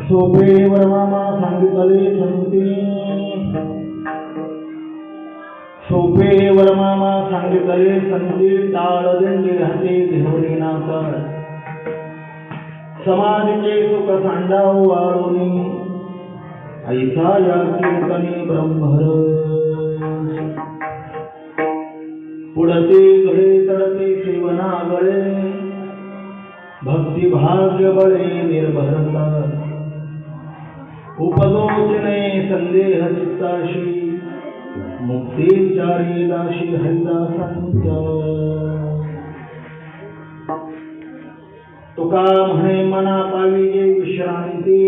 सोपे वर्मामा सांगितले संती सोपे वर्मामा सांगितले संती टाळदंडी हाते घेऊन नाकर समाधीचे सुख सांडाव वाळूनी ऐसा या कीर्तनी ब्रह्मर पुढते घडे तडते सेवनागळे भक्ती भाग्य बळे निर्भरता उपदोचने संदेह चित्ताशी मुक्तीचारी दाशी हरिदासांच्या तुका म्हणे मना पाविजे विश्रांती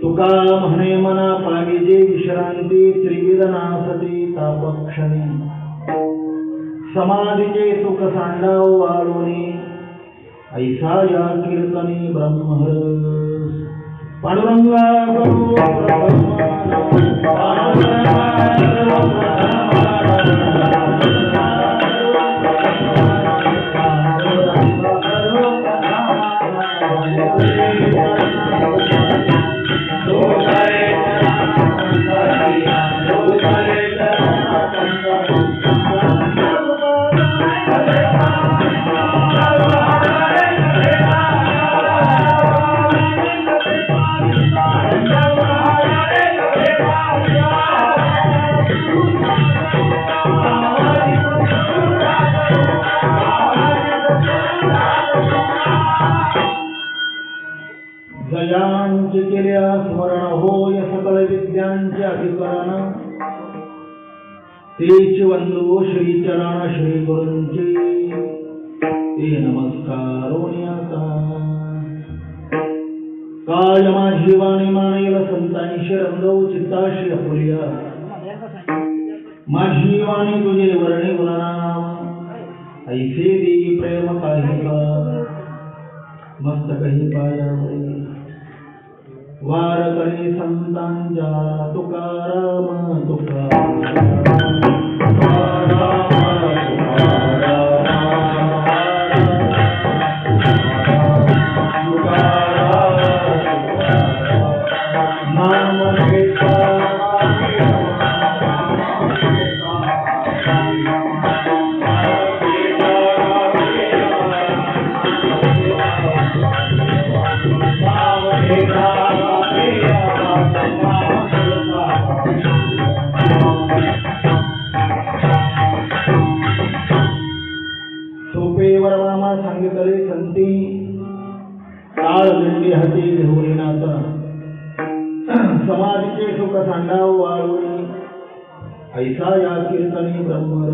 तुका म्हणे मना पाविजे विश्रांती त्रिविधनासती तापक्षणी समाधीचे सुख सांडाव वाळूनी ऐसा या कीर्तनी ब्रह्मरस पांडुरंगा जयांचे केल्या स्मरण होय सकळ विद्यांचे अधिकरण तेच वंदो श्री चरण श्री गुरूंचे ते नमस्कारोनी आता काय माझी वाणी मानेल संतांशी रंगव चित्ताशी अपुर्या माझी वाणी तुझे वर्णी गुणनाम ऐसे देई प्रेम काही का मस्तकही पायावरी वार करे संतांच्या तुकाराम तुकाराम सोपे वर्मामा सांगितले संती टाळदंडी हाती घेऊन नाता समाधीचे सुख सांडाव वाळूनी ऐसा या कीर्तनी ब्रह्मर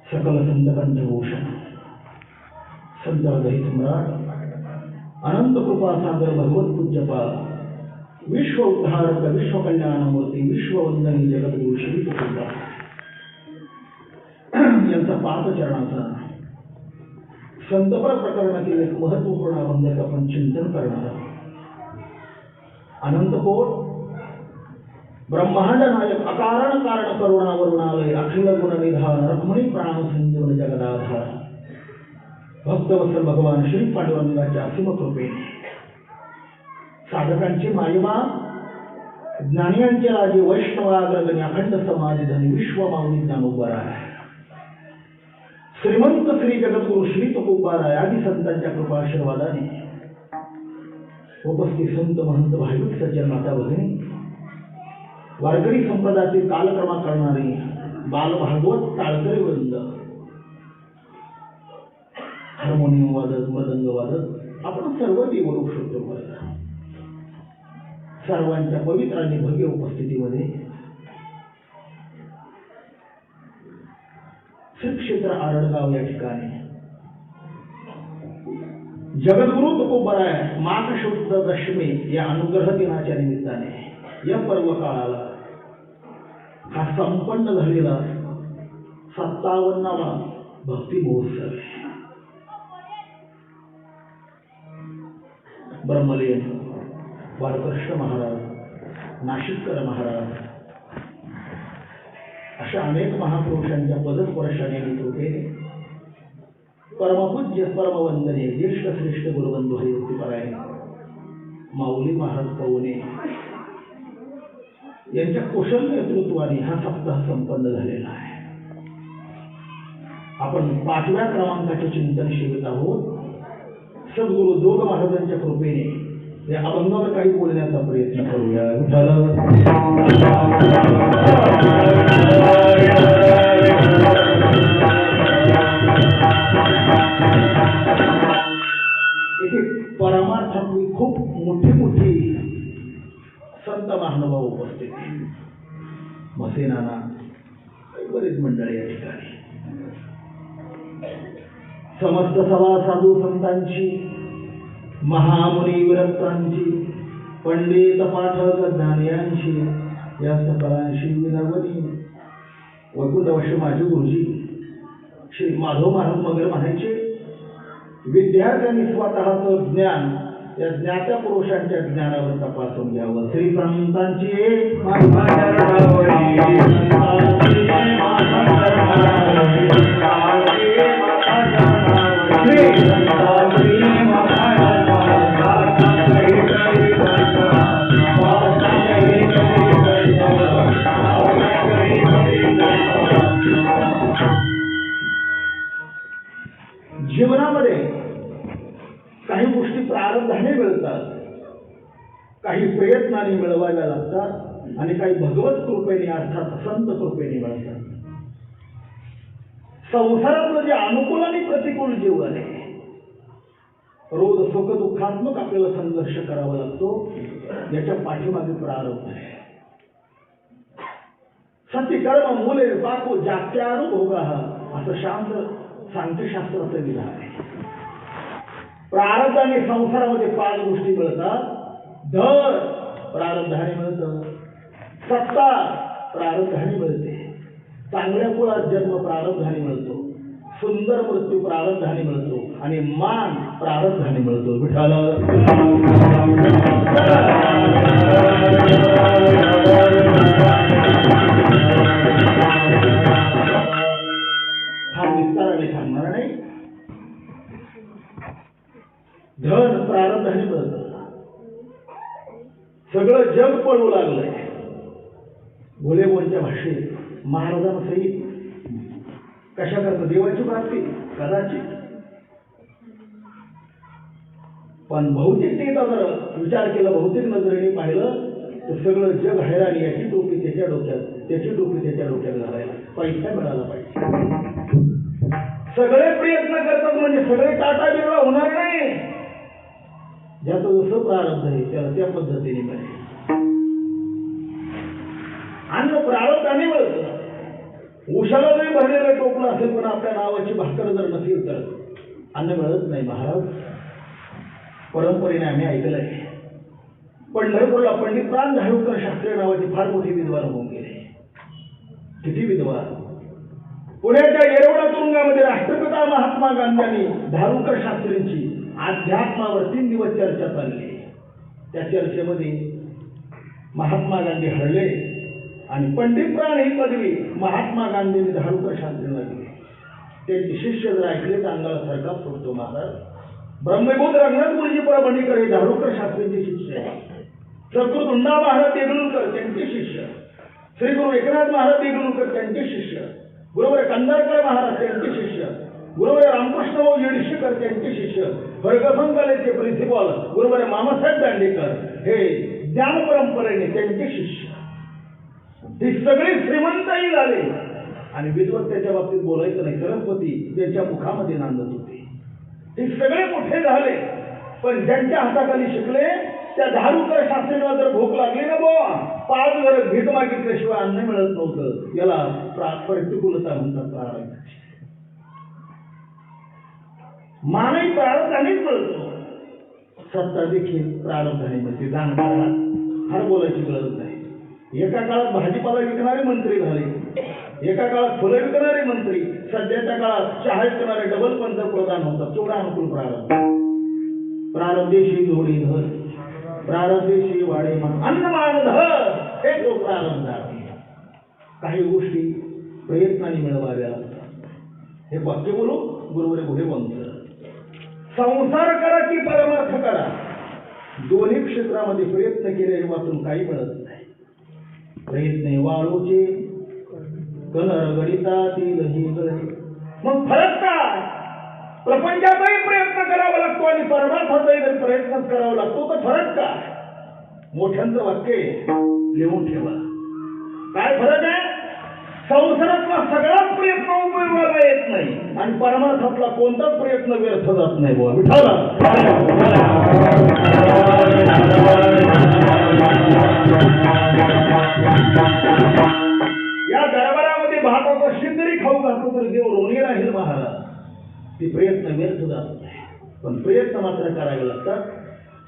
सकल संत कंठभूषण संत हृदय सम्राट अनंत कृपा सागर भगवत पूज्यपाद विश्व उद्धारक विश्व कल्याणमूर्ती विश्ववंदनी जगद्गुरु श्री तुकोबा यांचा पादचरणाचा संतपर प्रकरणातील एक महत्वपूर्ण अभंगाचं आपण चिंतन करणार आहोत. अनंतकोट ब्रह्मांड नायक अकारण कारण करुणावरुणालय अखिल गुण निधान रखमणी प्राण संजीवन जगदाधार भक्तवत्सल भगवान श्री पांडुरंगाच्या असीम कृपेने साधकांचे मायमा ज्ञानियांचे राजे वैष्णवाग्रगणी अखंड समाधी विश्वमाऊली ज्ञानोबराय श्रीमंत श्री जगद्गुरु श्री तुकोबाराय आदी संतांच्या कृपा आशीर्वादाने उपस्थित संत महंत भाविक सज्जन माता भगिनी वारकरी संप्रदायातील कालक्रमा करणारे बाल भागवत टाळकरी वृंद हार्मोनियम वादक मृदंग वादक आपण सर्व देवरूप शोधतो सर्वांच्या पवित्र आणि भव्य उपस्थितीमध्ये श्री क्षेत्र आरडगाव या ठिकाणी जगद्गुरु तुकोबराय माघ शुद्ध दशमी या अनुग्रह दिनाच्या निमित्ताने या पर्व काळाला हा संपन्न झालेला 57वा भक्ती महोत्सव ब्रह्मलीन बाळकृष्ण महाराज नाशिककर महाराज अशा अनेक महापुरुषांच्या पदस्पर्शाने कृपेने परमपूज्य परमवंदनीय ज्येष्ठ श्रेष्ठ गुरुबंधू हरिभक्तीपरायण माऊली महाराज पवने यांच्या कुशल नेतृत्वाने हा सप्ताह संपन्न झालेला आहे. आपण 5व्या क्रमांकाचे चिंतन शिकत आहोत. सद्गुरु जोग महाराजांच्या कृपेने या अभंगावर काही बोलण्याचा प्रयत्न करूया. इथे परमार्थातली खूप मोठी मोठी संत महानुभाव उपस्थित मसेनाना बरीच मंडळी या ठिकाणी. समस्त सभा साधू संतांची, महामुनी विरक्तांची, पंडित पाठक ज्ञानियांची, या सकलांशी विनवणी. वैकुंठवासी माझे गुरुजी श्री माधव महाराज मगर म्हणायचे, विद्यार्थ्यांनी स्वतःचं ज्ञान या ज्ञात्या पुरुषांच्या ज्ञानावर तपासून घ्यावं. श्री संतांची जीवनामध्ये काही गोष्टी प्रारब्धाने मिळतात, काही प्रयत्नाने मिळवाव्या लागतात आणि काही भगवत कृपेने अर्थात संत कृपेने मिळतात. संसारातलं जे अनुकूल आणि प्रतिकूल जीवन आहे, रोज सुख दुःखात्मक आपल्याला संघर्ष करावा लागतो. याच्या पाठीमागे प्रारब्ध आहे. सती कर्म मूले पाको जात्यानुभोगा असं सांख्यशास्त्राचं विधान आहे. प्रारब्धाने संसारामध्ये 5 गोष्टी मिळतात. धन प्रारब्धाने मिळतं, सत्ता प्रारब्धाने मिळते, चांगल्या कुळात जन्म प्रारब्धाने मिळतो, सुंदर मृत्यू प्रारब्धाने मिळतो आणि मान प्रारब्धाने मिळतो. विठ्ठल हा विस्ताराने सांगणार नाही. धन प्रारब्धाने मिळतं. सगळं जग पळू लागलंय. भोलेबोलच्या भाषेत महाराजांसहित कशा करतं देवाची प्राप्ती कदाचित. पण भौतिकतेचा जर विचार केला, भौतिक नजरेने पाहिलं तर सगळं जग हैराण. याची टोपी त्याच्या डोक्यात, त्याची टोपी त्याच्या डोक्यात घालायला पैसा मिळाला पाहिजे. सगळे प्रयत्न करतात म्हणजे सगळे टाटा बिरला होणार नाही. ज्याचं जसं प्रारब्ध आहे त्याला त्या पद्धतीने मिळेल. अन्न प्रारब्धाने मिळतं. उशाला जरी भरलेलं टोपलं असेल पण आपल्या नावाची भाकर जर नसेल तर अन्न मिळत नाही. महाराज परंपरेने आम्ही ऐकलंय, पंढरपूरला पंडित प्राण धारुरकर शास्त्री नावाची फार मोठी विद्वान होऊन गेले. किती विद्वान. पुण्याच्या येरवडा तुरुंगामध्ये राष्ट्रपिता महात्मा गांधींनी धारुरकर शास्त्रींची अध्यात्मावर 3 दिवस चर्चा चालली. त्या चर्चेमध्ये महात्मा गांधी हरले आणि पंडित प्राण ही पदवी महात्मा गांधींनी धारुरकर शास्त्रींना दिली. त्यांचे शिष्य जर ऐकले तर अंगाला सरकार सोडतो. महाराज ब्रह्मभूत रघुनाथ गुरुजी परभणीकर हे धारुरकर शास्त्रींचे शिष्य आहे. सद्गुरु धुंडा महाराज देगलूरकर त्यांचे शिष्य, श्री गुरु एकनाथ महाराज देगलूरकर त्यांचे शिष्य, गुरुवर कंदारकर महाराज त्यांचे शिष्य, गुरुवर रामकृष्ण येडशीकर त्यांचे शिष्य, फर्गसन कॉलेजचे प्रिन्सिपल गुरुवर मामासाहेब दांडेकर हे ज्ञान परंपरेने त्यांचे शिष्य. हे सगळे श्रीमंतही झाले आणि विद्वत त्याच्या बाबतीत बोलायचं नाही. सरस्वती त्यांच्या मुखामध्ये नांदत होते. हे सगळे मोठे झाले पण ज्यांच्या हाताखाली शिकले त्या धारुरकर शास्त्रींना जर भूक लागली ना बुवा, 5 घर भीक मागितल्याशिवाय अन्न मिळत नव्हतं. याला प्रतिकूलता म्हणतात. प्रारब्धाची मानवी प्रारब्धानेच मिळतो. सत्ता देखील प्रारब्धाने मिळते. जाणकाराला फार बोलायची गरज नाही. एका काळात भाजीपाला विकणारे मंत्री झाले, एका काळात फुलं विकणारे मंत्री, सध्याच्या काळात चहा विकणारे डबल पंतप्रधान होतात. केवढा अनुकूल प्रारब्ध. प्रारब्धेशी जोडी धर, प्रारब्धेशी वाडे अन्नमान धर, हे तो प्रारब्ध आहे. काही गोष्टी प्रयत्नाने मिळवाव्या लागतात. हे वाक्य बोलू गुरुवरे गुहे वंश. संसार करा की परमार्थ करा, दोन्ही क्षेत्रामध्ये प्रयत्न केले वाचून काही मिळत नाही. प्रयत्न वाळूचे कलर गणितातील ही गळे. मग फरक काय? प्रपंचाचाही प्रयत्न करावा लागतो आणि परमार्थाचाही जर प्रयत्नच करावा लागतो तर फरक काय? मोठ्यांचं वाक्य लिहून ठेवा. काय फरक आहे? संसारातला सगळाच प्रयत्न उपयोगाला येत नाही आणि परमार्थातला कोणताच प्रयत्न व्यर्थ जात नाही. बुवा विठाला या दरबारामध्ये भाताचा शिंदरी खाऊ घातलो तर देव रोणी राहील महाराज. ते प्रयत्न व्यर्थ जात नाही, पण प्रयत्न मात्र करावे लागतात.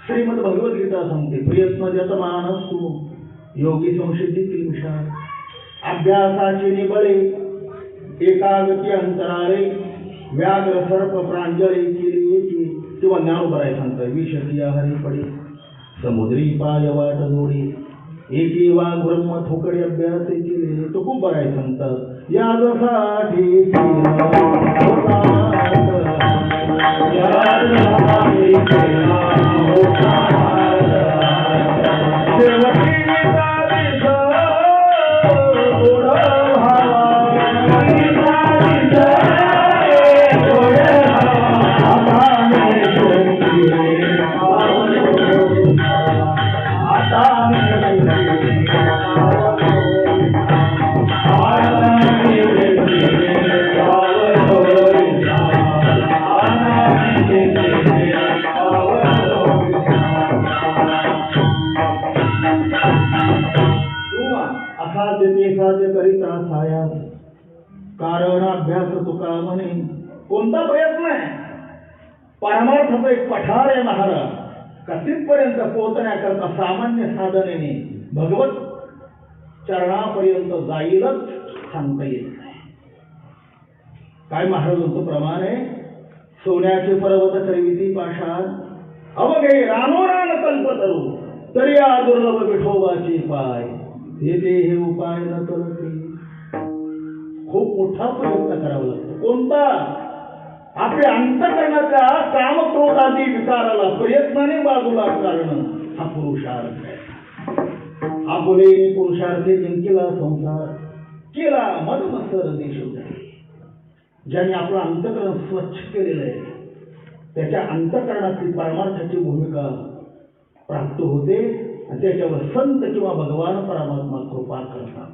श्रीमद भगवद्गीता सांगते, प्रयत्न ज्याचा मान असतो योगी संशयतील विषार. अभ्यासाचे निबळे एकागती अंतराळे, व्याघ्र सर्प प्रांजळे केली एकी. किंवा ज्ञानोबराय सांगतात, विषकी हरी पडे समुद्री पाय वाट जोडी, एकी वाघ ब्रह्म ठोकडे अभ्यास केले. तो खूप बराय सांगतात, यासाठी करिता साया कारण अभ्यास तुका म्हणे. कोणता प्रयत्न आहे? परमार्थाचा एक पठार आहे महाराज. कथितपर्यंत पोहोचण्याकरता सामान्य साधनेने भगवत चरणापर्यंत जाईलच सांगता येत नाही. काय महाराजांचं प्रमाण आहे? सोन्याचे पर्वत करिविती पाषाण, अवघे रानोरान कल्पतरू, तरी या दुर्लभ विठोबाचे पाय. हे उपाय न करते. खूप मोठा प्रयत्न करावा लागतो. कोणता? आपल्या अंतःकरणाच्या काम क्रोध आदी विकाराला प्रयत्नाने बाजूला काढणं हा पुरुषार्थ आहे. आपुले पुरुषार्थी जिंकला संसार, केला मदमत्सर देश. ज्याने आपलं अंतःकरण स्वच्छ केलेलं आहे त्याच्या अंतःकरणातली परमार्थाची भूमिका प्राप्त होते आणि त्याच्यावर संत किंवा भगवान परमात्मा कृपा करतात.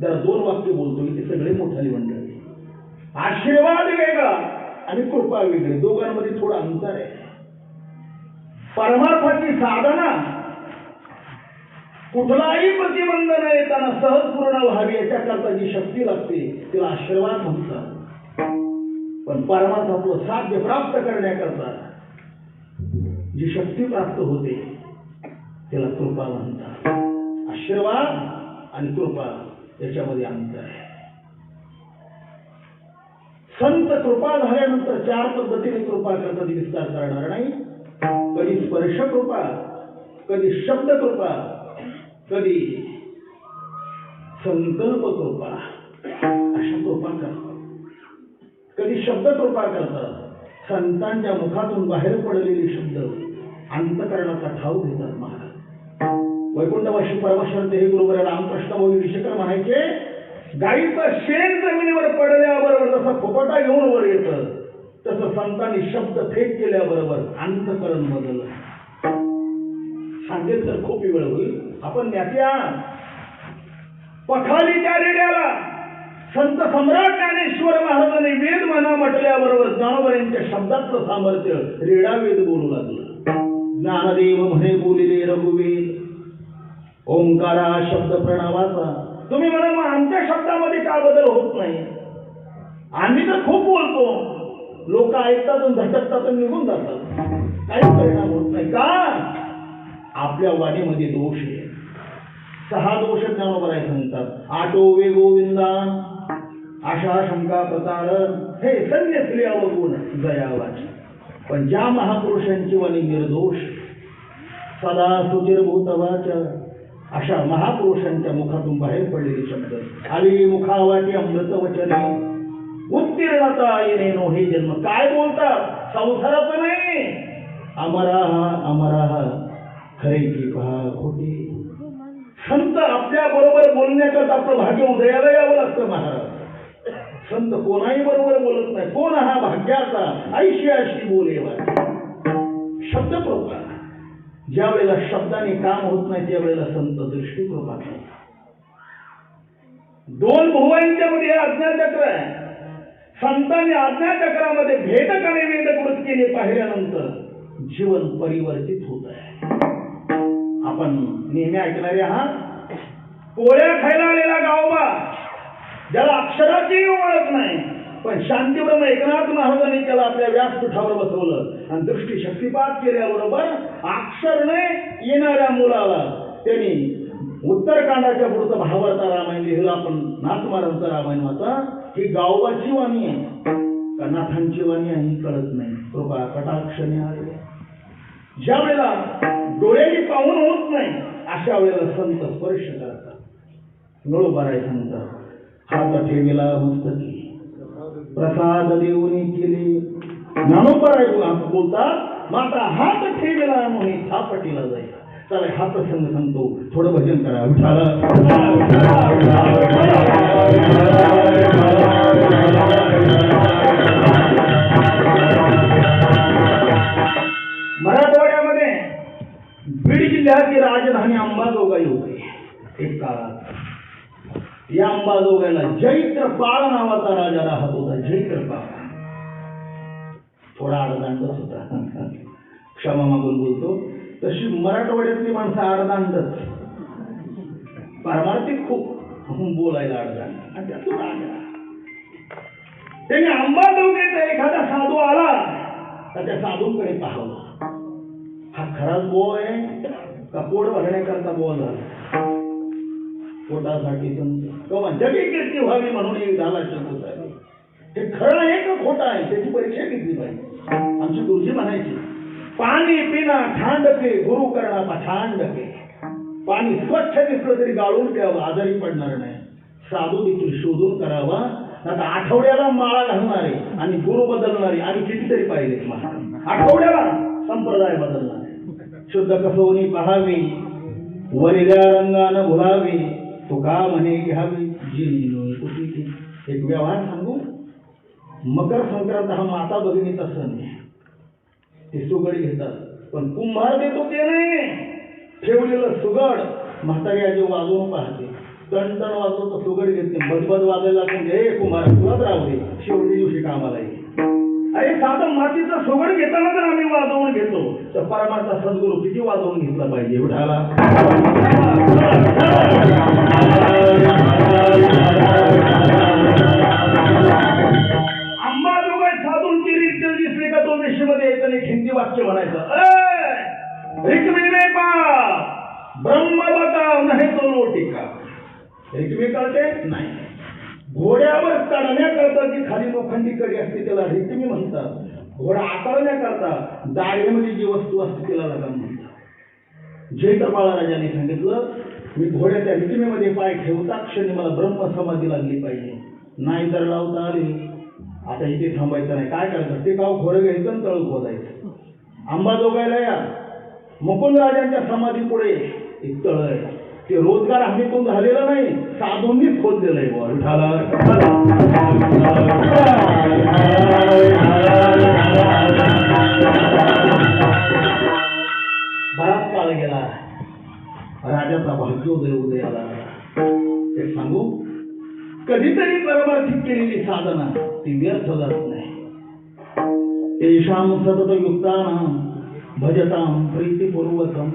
जरा दोन वाक्य बोलतो की ते सगळे मोठाली मंडळी. आशीर्वाद वेगळा आणि कृपा वेगळी, दोघांमध्ये थोडं अंतर आहे. परमार्थाची साधना कुठलाही प्रतिबंध न येताना सहज पूर्ण व्हावी याच्याकरता जी शक्ती लागते तिला आशीर्वाद म्हणतात. पण परमार्थातलं साध्य प्राप्त करण्याकरता जी शक्ती प्राप्त होते त्याला कृपा म्हणतात. आशीर्वाद आणि कृपा याच्यामध्ये अंतर आहे. संत कृपा झाल्यानंतर चार पद्धतीने कृपा करतात, विस्तार करणार नाही. कधी स्पर्श कृपा, कधी शब्द कृपा, कधी संकल्प कृपा, अशा कृपा करतात. कधी शब्द कृपा करतात. संतांच्या मुखातून बाहेर पडलेले शब्द अंतःकरणाचा ठाव घेतात महाराज. वैकुंठवासी परमेश्वर हे गुरुवर रामकृष्ण भाऊ विशेषकर म्हणायचे, गाईचं शेण जमिनीवर पडल्याबरोबर जसं फुफटा घेऊन वर येतं तसं संतांनी शब्द फेक केल्याबरोबर अंतःकरण बदललं. सांगेल तर खूप वेळ होईल. आपण न्यात्या पखालीच्या रेड्याला संत सम्राट ज्ञानेश्वर महाराजांनी वेद म्हणा म्हटल्याबरोबर ज्ञानोबरांच्या शब्दातलं सामर्थ्य रेडा वेद बोलू लागलं. ज्ञानदेव म्हणे बोलिले रघुवेद, ओंकारा शब्द प्रणवाचा. तुम्ही म्हणा मग आमच्या शब्दामध्ये का बदल होत नाही? आम्ही तर खूप बोलतो, लोक ऐकतात आणि झटकतात आणि निघून जातात, काही परिणाम होत नाही. का? आपल्या वाणीमध्ये दोष आहे. 6 दोष ज्ञानोबराय सांगतात. आटोवे गोविंदा, आशा शंका प्रतारण, हे संन्यासले अवगुण जयावाची. पण ज्या महापुरुषांची वाणी निर्दोष, सदा सुचिरभूतवाचा, अशा महापुरुषांच्या मुखातून बाहेर पडलेले शब्द आली मुखावाटी अमृत वचने, उत्तीर्णता येणे हे जन्म. काय बोलतात? संसाराचं नाही. अमराहा खरे की पहा खोटे. संत आपल्या बरोबर बोलण्याकरता आपलं भाग्य उदयाला यावं लागतं महाराज. संत कोणाही बरोबर बोलत नाही. कोण हा भाग्याचा ऐशी अशी बोलेवा. शब्द प्रकार ज्या वेळेला शब्दाने काम होत नाही त्यावेळेला संत दृष्टी प्रकार. दोन भुवयांच्या मध्ये आज्ञाचक्र आहे. संतांनी आज्ञाचक्रामध्ये भेदकाने वेदकृत केले पाहिल्यानंतर जीवन परिवर्तित होत आहे. आपण नेहमी ऐकणारे आहात पोळ्या खायला आलेला गावबा ज्याला अक्षराची ओळख नाही, पण शांतीब्रह्म एकनाथ महाराजांनी त्याला आपल्या व्यासपीठावर बसवलं आणि दृष्टी शक्तिपात केल्याबरोबर अक्षरने येणाऱ्या मुलाला त्यांनी उत्तरकांडाच्या पुढचं भावार्थ रामायण लिहिलं. आपण नाथमारांचं रामायण वाचा. ही गावबाची वाणी आहे का नाथांची वाणी आहे कळत नाही. कृपा कटाक्षणे आले. ज्या वेळेला डोळ्याने पाहून होत नाही अशा वेळेला संत स्पर्श करतात. नळोबाराय संत हात ठेविला मस्तकी प्रसाद देऊनी केले. ज्ञानोबाराय बोलतात माता हात ठेविला म्हणून थापटीला जाईल. चला हा प्रसंग सांगतो. थोडं भजन करा. विठाला मराठवाड्यामध्ये बीड जिल्ह्याची राजधानी अंबाजोगाई होती एक काळात. या अंबाजोगाईला जैत्रपाळ नावाचा राजा राहत होता. जैत्रपाळ थोडा आडदांडच होता. क्षमा मागून बोलतो. तशी मराठवाड्यातली माणसं आडदांडच. पारमार्थिक खूप बोलायला आडदांड आणि त्यातून राजा. त्याने अंबाजोगाईचा एखादा साधू आला तर त्या साधूंकडे पाहावं. हा खराच बो आहे का पोट भरण्याकरता बो झाला. पोटासाठी किंवा जगी कीर्ती व्हावी म्हणून एक झाला शकत आहे. हे खरं आहे का खोटं आहे त्याची परीक्षा घेतली पाहिजे. आमची गुरुजी म्हणायची पाणी पिना ठांड पे गुरु करना पठांड पे. पाणी स्वच्छ दिसलं तरी गाळून प्यावं आजारी पडणार नाही. साधू देखील शोधून करावा. आता आठवड्याला माळा घालणारे आणि गुरु बदलणारे आणि कितीतरी पाहिजे. आठवड्याला संप्रदाय बदलणारे. शुद्ध कसोनी पहावी वरिल्या रंगानं भुलावी तुका म्हणे घ्यावी जी कुठे. एक व्यवहार सांगू. मकर संक्रांत हा माता भगिनीचा सण आहे. ते सुगड घेतात पण कुंभार देतो ते नाही. ठेवलेलं सुगड म्हातारी आजी वाजवून पाहते. टणटण वाजवतो सुगड घेते. बदबद वाजायला लागून हे कुंभार तुलाच राहू दे शेवटी दिवशी कामाला येईल. अरे साधं मातीचं सुगड घेताना जर आम्ही वाजवून घेतो तर परमार्थ सद्गुरू किती वाजवून घेतला पाहिजे. विठाला अंबाजोगाई साधूंची रीत दिसली का तो विषयमध्ये एक हिंदी वाक्य म्हणायचं. रिक्मी में पा ब्रह्म बताव नाही तो लोटिका. रिक्मी कळते नाही. घोड्यावर चढण्याकरता जी खाली लोखंडी कडी असते त्याला रिक्मी म्हणतात. घोडा आकारण्याकरता दाढेमध्ये जी वस्तू असते त्याला लगाम म्हणतात. जैत्रपाळ राजाने सांगितलं मी घोड्याच्या रिक्मीमध्ये पाय ठेवता क्षणी मला ब्रह्म समाधी लागली पाहिजे. नाही तर लावता आली. आता इथे थांबायचं नाही. काय करायचं ते गाव घोडं घ्यायचं आणि तळ खोदायचं. अंबाजोगाईला या मुकुंद राजांच्या समाधी पुढे एक तळ आहे. ते रोजगार हमीतून झालेलं नाही साधूंनीच खोदलेलं आहे. विठाला बराच काळ गेला. राजाचा भाग्योदय उदयाला. एक सांगू कधीतरी परमार्थिक केलेली साधना ती व्यर्थ जात नाही. तेषां सतत युक्तानां भजतां प्रीतिपूर्वकं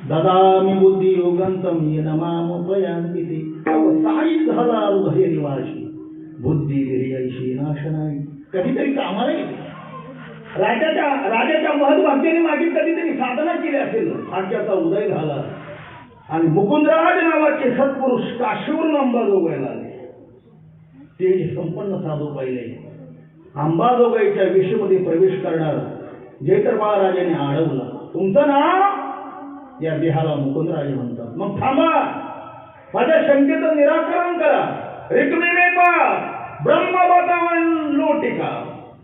ददामि बुद्धी योगंतम येन मामुपयांति ते. साई झाला हृदय निवासी बुद्धी विर्यैशी नाशनाई. कधीतरी कामाला येते. राजाच्या महत्वाक्याने मागे कधीतरी साधना केली असेल. भाग्याचा उदय झाला आणि मुकुंदराज नावाचे सत्पुरुष काशीवरून अंबाजोगाईला आले. ते संपन्न साधू पाहिले. अंबाजोगाईच्या विषयमध्ये प्रवेश करणार जैत्रपाळ राजाने अडवला. तुमचं नाव? या देहाला मुकुंदराज म्हणतात. मग थांबा माझ्या शंकेचं निराकरण करा. रिक्मी में पा ब्रह्म बतावन लोटिका.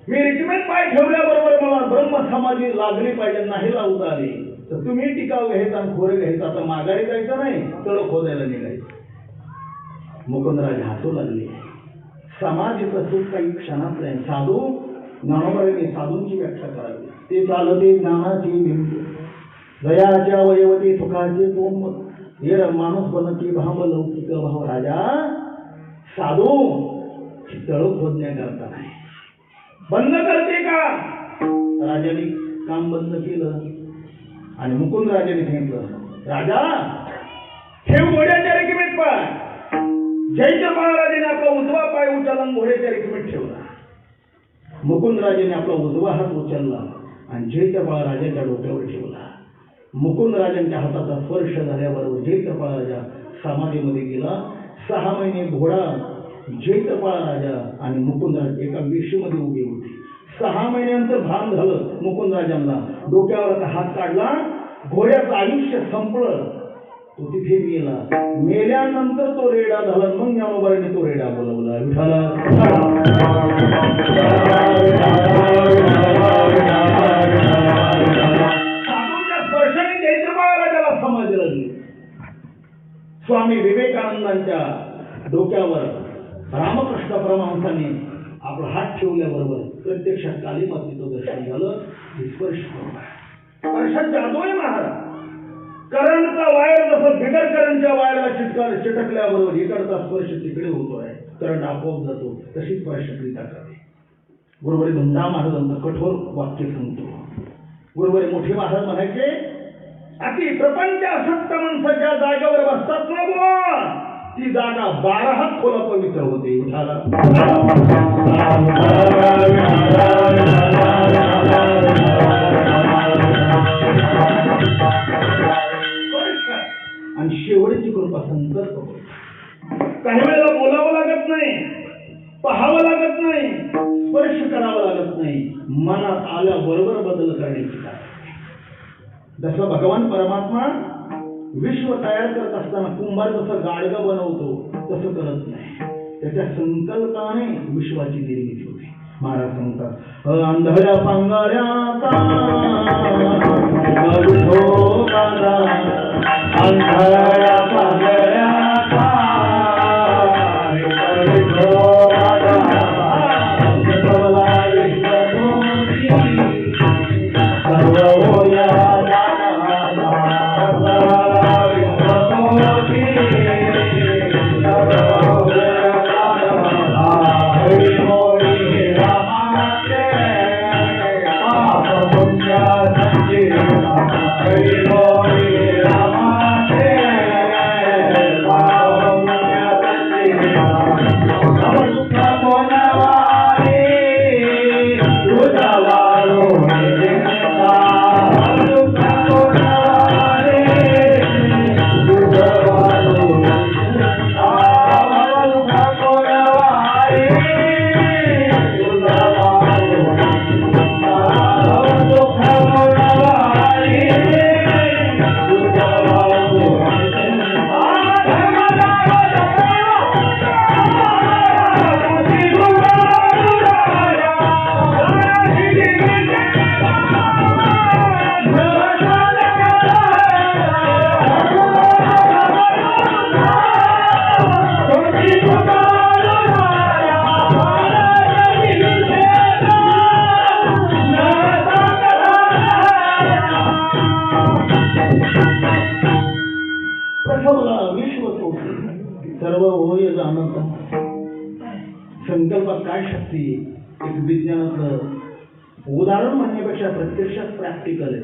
मी रिकमेंड पाय ठेवल्याबरोबर मला ब्रह्म समाधी लागली पाहिजे, नाही लावता आली तर तुम्ही टिकाव घ्यायचा आणि खोरं घ्यायचं. आता माघारी जायचं नाही, तळ खोदायला निघायचं. मुकुंदराज हसू लागले. समाधीचं सुख काही क्षणात नाही. साधू ज्ञानोबरांनी साधूंची व्याख्या करावी. ते चालते ज्ञानाची भिंत, दयाच्या वयवती सुखाचे कोंब, हे माणूस बनती भाव लौकिक भाव. राजा साधू तळ खोदण्याकरता नाही, बंद करते का. राजाने काम बंद केलं आणि मुकुंद राजाने सांगितलं, राजा ठेव घोड्याच्या रेखीमेत पाय. जयच्या महाराजाने आपला उजवा पाय उचलला आणि घोड्याच्या रेखीमेत ठेवला. मुकुंदराजाने आपला उजवा हात उचलला आणि जयच्या बाळराजाच्या डोक्यावर ठेवला. मुकुंदराजांच्या हाताचा स्पर्श झाल्याबरोबर जयच्या बाळराजा समाधीमध्ये गेला. 6 महिने घोडा जयच्या बाळराजा आणि मुकुंदराज एका वेशीमध्ये उभे होते. 6 महिन्यानंतर भान झालं मुकुंदराजांना. डोक्यावर हात काढला, घोड्याचं आयुष्य संपलं. तो तिथे गेला. मेल्यानंतर तो रेडा झाला. मग ज्ञानोबाने तो रेडा बोलवला. विठाला साधूच्या स्पर्शाने जयच्या महाराजाला समाधी लागली. स्वामी विवेकानंदांच्या डोक्यावर रामकृष्ण परमहंसांनी आपला हात ठेवल्याबरोबर प्रत्यक्षात काली मातेचं दर्शन झालं. स्पर्श स्पर्शात जादू आहे महाराज. करंटचा वायर जसं बिगर करंटच्या वायरला चिटकल्याबरोबर इकडचा स्पर्श तिकडे होतोय, करंट आपोआप जातो. तशी स्पर्शक्रिया करते. गुरुवारी धुंडा महाराजांचं कठोर वाक्य सांगतो. गुरुवारी मोठे महाराज म्हणायचे, अति प्रपंच आसक्त माणसाच्या जागेवर बसतात ना बुवा, ती जागा 12 हात खोला पवित्र होते. आणि शेवटची कृपा संकल्प. काही वेळेला बोलावं लागत नाही, पाहावं लागत नाही, स्पर्श करावं लागत नाही. मनात आल्याबरोबर बदल करण्याची काय. जसं भगवान परमात्मा विश्व तयार करत असताना कुंभार जसं गाडगं बनवतो तसं करत नाही. त्याच्या संकल्पाने विश्वाची निर्मिती होते. महाराज सांगतात, अंधळ्या पांगाऱ्याचा अंधळ्या पांगळ्याचा संकल्पात काय शक्ती. एक विज्ञानाचं उदाहरण म्हणण्यापेक्षा प्रत्यक्षात प्रॅक्टिकल आहे.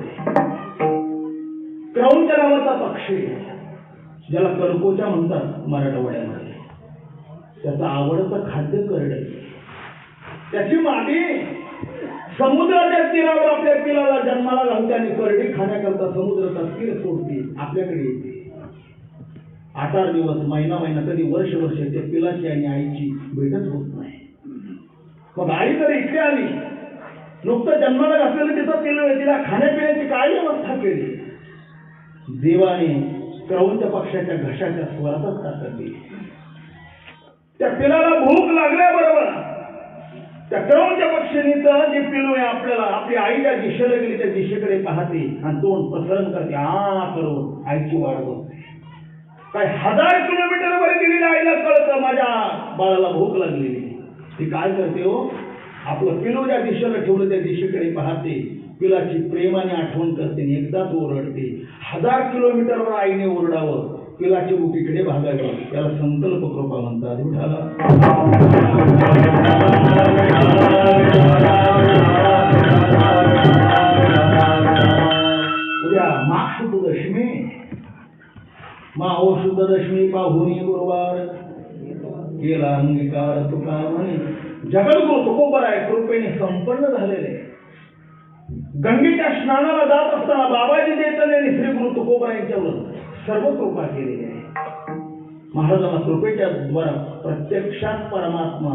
क्रौंच नावाचा पक्षी, ज्याला करकोचा म्हणतात मराठवाड्यामध्ये, त्याचं आवडतं खाद्य करडे. त्याची मादी समुद्राच्या तीरावर आपल्या पिलाला जन्माला घालते आणि करडी खाण्याकरता समुद्राचा तीर सोडते, आपल्याकडे येते. 8 दिवस, महिना कधी वर्ष त्या पिलाची आणि आईची भेटच होत नाही. मग आई जर इकडे आली, नुकतं जन्माला घातलेलं तिचं पिल्लू, तिला खाण्यापिण्याची काय व्यवस्था केली. देवाने क्रौंच पक्षाच्या घशाच्या स्वरातच ताकद दिली. त्या पिलाला भूक लागल्याबरोबर त्या क्रौंच पक्षिणीचं जे पिलू आहे आपल्याला आपली आई ज्या दिशेला गेली त्या दिशेकडे पाहते आणि तोंड पसरण करते करून आईची वाट बघते. काय 1000 किलोमीटर वर गेलेल्या आईला कळतं माझ्या बाळाला भूक लागलेली. ती काय करते हो, आपलं पिलू ज्या दिशेला ठेवलं त्या दिशेकडे पाहते, पिलाची प्रेमाने आठवण करते, एकदाच ओरडते. 1000 किलोमीटरवर आईने ओरडावं, पिलाची मुठीकडे भागावी, त्याला संकल्प कृपा म्हणतात. विठाला उद्या माघ दशमी, माहो शुद्ध दशमी पाहुणी गुरुवार, केला अंगीकार तुका म्हणे. जगद्गुरु तुकोबराय कृपेने संपन्न झालेले. गंगेच्या स्नानाला जात असताना बाबाजी देताना श्री गुरु तुकोबरायांच्यावर सर्व कृपा केलेली आहे. महाराजांना कृपेच्या द्वारा प्रत्यक्षात परमात्मा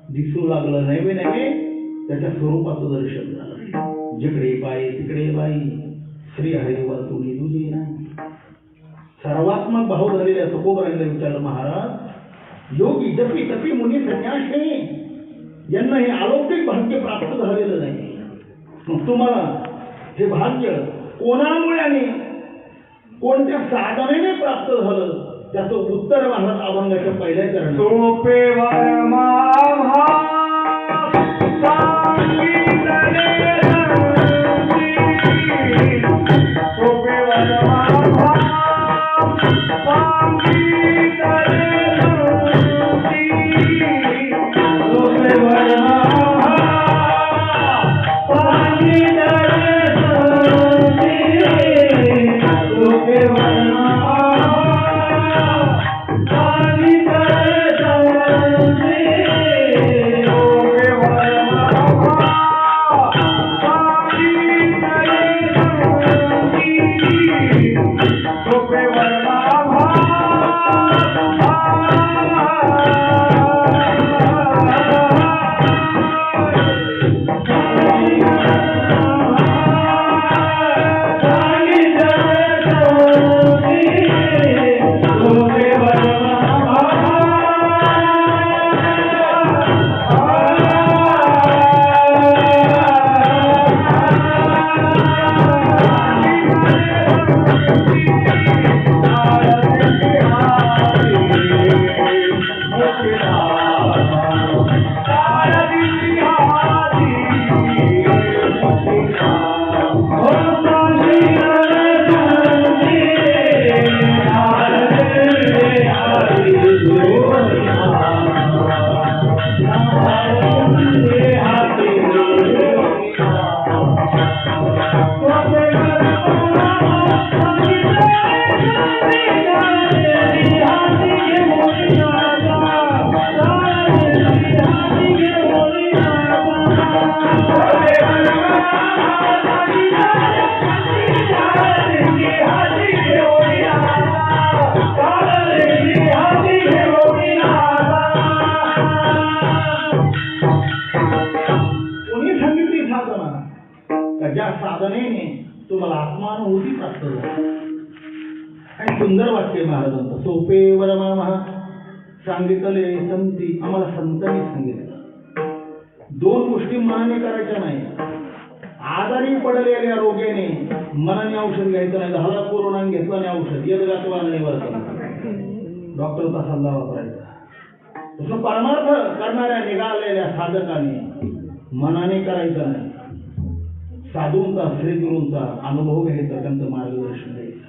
दिसू लागलं. नव्हे नव्हे त्याच्या स्वरूपाचं दर्शन झालं. जिकडे पाय तिकडे बाई, श्री हरिवर तुझी तुझी नाही. सर्वात्मक भाव झालेल्या तुकोबरायांना विचारलं, महाराज योगी जपी तपी मुनी संन्यासी यांना हे अलौकिक भाग्य प्राप्त झालेलं नाही, मग तुम्हाला हे भाग्य कोणामुळे आणि कोणत्या साधनेने प्राप्त झालं, त्याचं उत्तर महाराज अभंगाच्या पहिल्या चरणात. सोपे वर्मा ज्या साधनेने तुम्हाला आत्मानुभूती प्राप्त झाली. आणि सुंदर वाक्य महाराजांचं, सोपे वरमा महा सांगितले संती, आम्हाला संतांनी सांगितलं 2 गोष्टी मनाने करायच्या नाही. आजारी पडलेल्या रोग्याने मनाने औषध घ्यायचं नाही. झाला कोरोना घेतला नाही औषध, यदगात्वा नाही वर्तन, डॉक्टरचा सल्ला वापरायचा. तसं परमार्थ करणाऱ्या निघालेल्या साधकाने मनाने करायचं नाही. साधूंचा श्रीगुरूंचा अनुभव घ्यायचा, त्यांचं मार्गदर्शन घ्यायचं.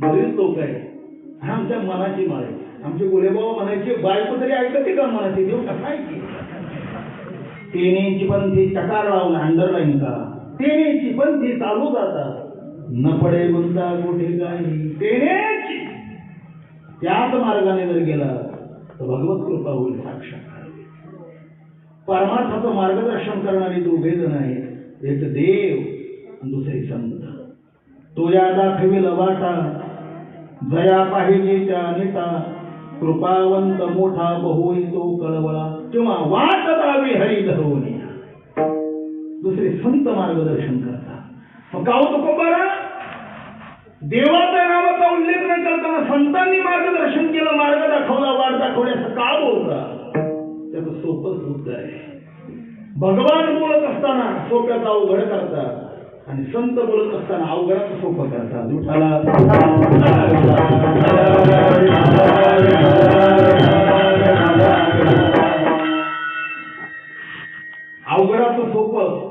बरेच लोक आहेत आमच्या मनाची माळे, आमचे गुलेबाबा म्हणायचे बायको तरी ऐकते का मनाची, देव कसा ऐकते. तेनेची पंथी चकार लावून अंडरलाईन करा, तेनेची पंथी चालू जातात न पडे गुंता कुठे काही. तेनेची त्याच मार्गाने जर गेला तर भगवत कृपा होईल साक्षात. परमार्थाचं मार्गदर्शन करणारे 2 जण आहेत, एक देव आणि दुसरे संत. तो या दाखविल वाटा जया पाहिजेच्या निटा, कृपावंत मोठा बहुई तो कळवळा, किंवा वाट दावी हरी धरवणी. दुसरे संत मार्गदर्शन करतात. मग काव तुकोबारा देवाच्या नावाचा उल्लेख न करताना संतांनी मार्गदर्शन केलं, मार्ग दाखवला, वाट दाखवली असं का बोलतात. त्याचं सोपंच उत्तर आहे. भगवान बोलत असताना सोप्याचा अवघड करतात आणि संत बोलत असताना अवघडाचं सोपं करतात. विठ्ठला अवघडाचं सोपं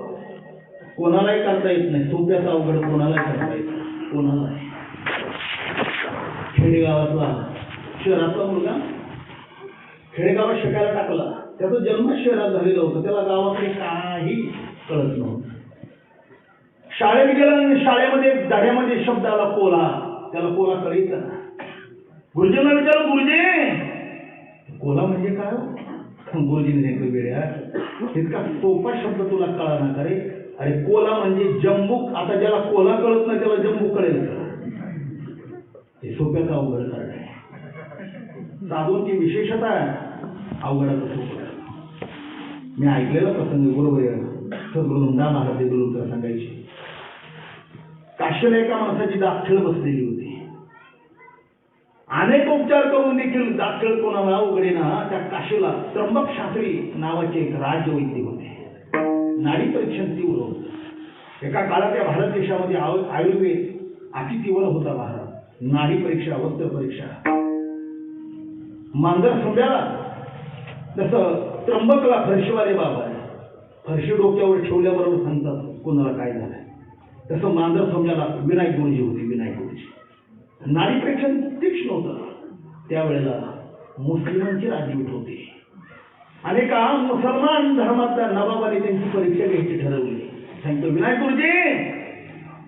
कोणालाही करता येत नाही, सोप्याचं अवघड कोणालाही करता येत नाही. कोणालाही. खेडेगावातला शहरातला मुलगा खेडेगावात शिकायला टाकला, त्याचा जन्म शहरात झालेला होता, त्याला गावाकडे काही कळत नव्हतं. शाळेत गेला आणि शाळेमध्ये धड्यामध्ये शब्द आला कोला, त्याला कोला कळीत. गुरुजींना विचारलं, गुरुजी कोला म्हणजे काय? गुरुजीने सांगितलं, वेड्या इतका सोपा शब्द तुला कळा ना करे. अरे कोला म्हणजे जम्बूक. आता ज्याला कोला कळत नाही त्याला जम्बूक कळेल का? हे सोप्याचं अवघड कारण आहे. साधूंची विशेषता आहे अवघडाचं सोपं. मी ऐकलेला प्रसंग बरोबर आहे. सद्गुरू धुमधाम महाराज गुरुंकर सांगायचे, काशीला एका माणसाची दाखल बसलेली होती. अनेक उपचार करून देखील दाखल कोणाला उघडेना. त्या काशीला त्र्यंबक शास्त्री नावाचे एक राजवैद्य होते. नाडी परीक्षण तीव्र होतं. एका काळात या भारत देशामध्ये आयुर्वेद अति तीव्र होता. भारत नाडी परीक्षा, वस्त्र परीक्षा. मांजर सोंब्याला जसं त्र्यंबकला फरशीवाले बाबा आहे, फरशी डोक्यावर ठेवल्याबरोबर सांगतात कोणाला काय झालंय, तसं मांजर सोंब्याला विनायक गुरुजी होते. विनायक गुरुजी नाडी परीक्षण तीक्ष्ण होतं. त्यावेळेला मुस्लिमांची राजवट होती आणि का मुसलमान धर्मातल्या नवाबाने त्यांची परीक्षा घ्यायची ठरवली. सांगतो, विनायक गुरुजी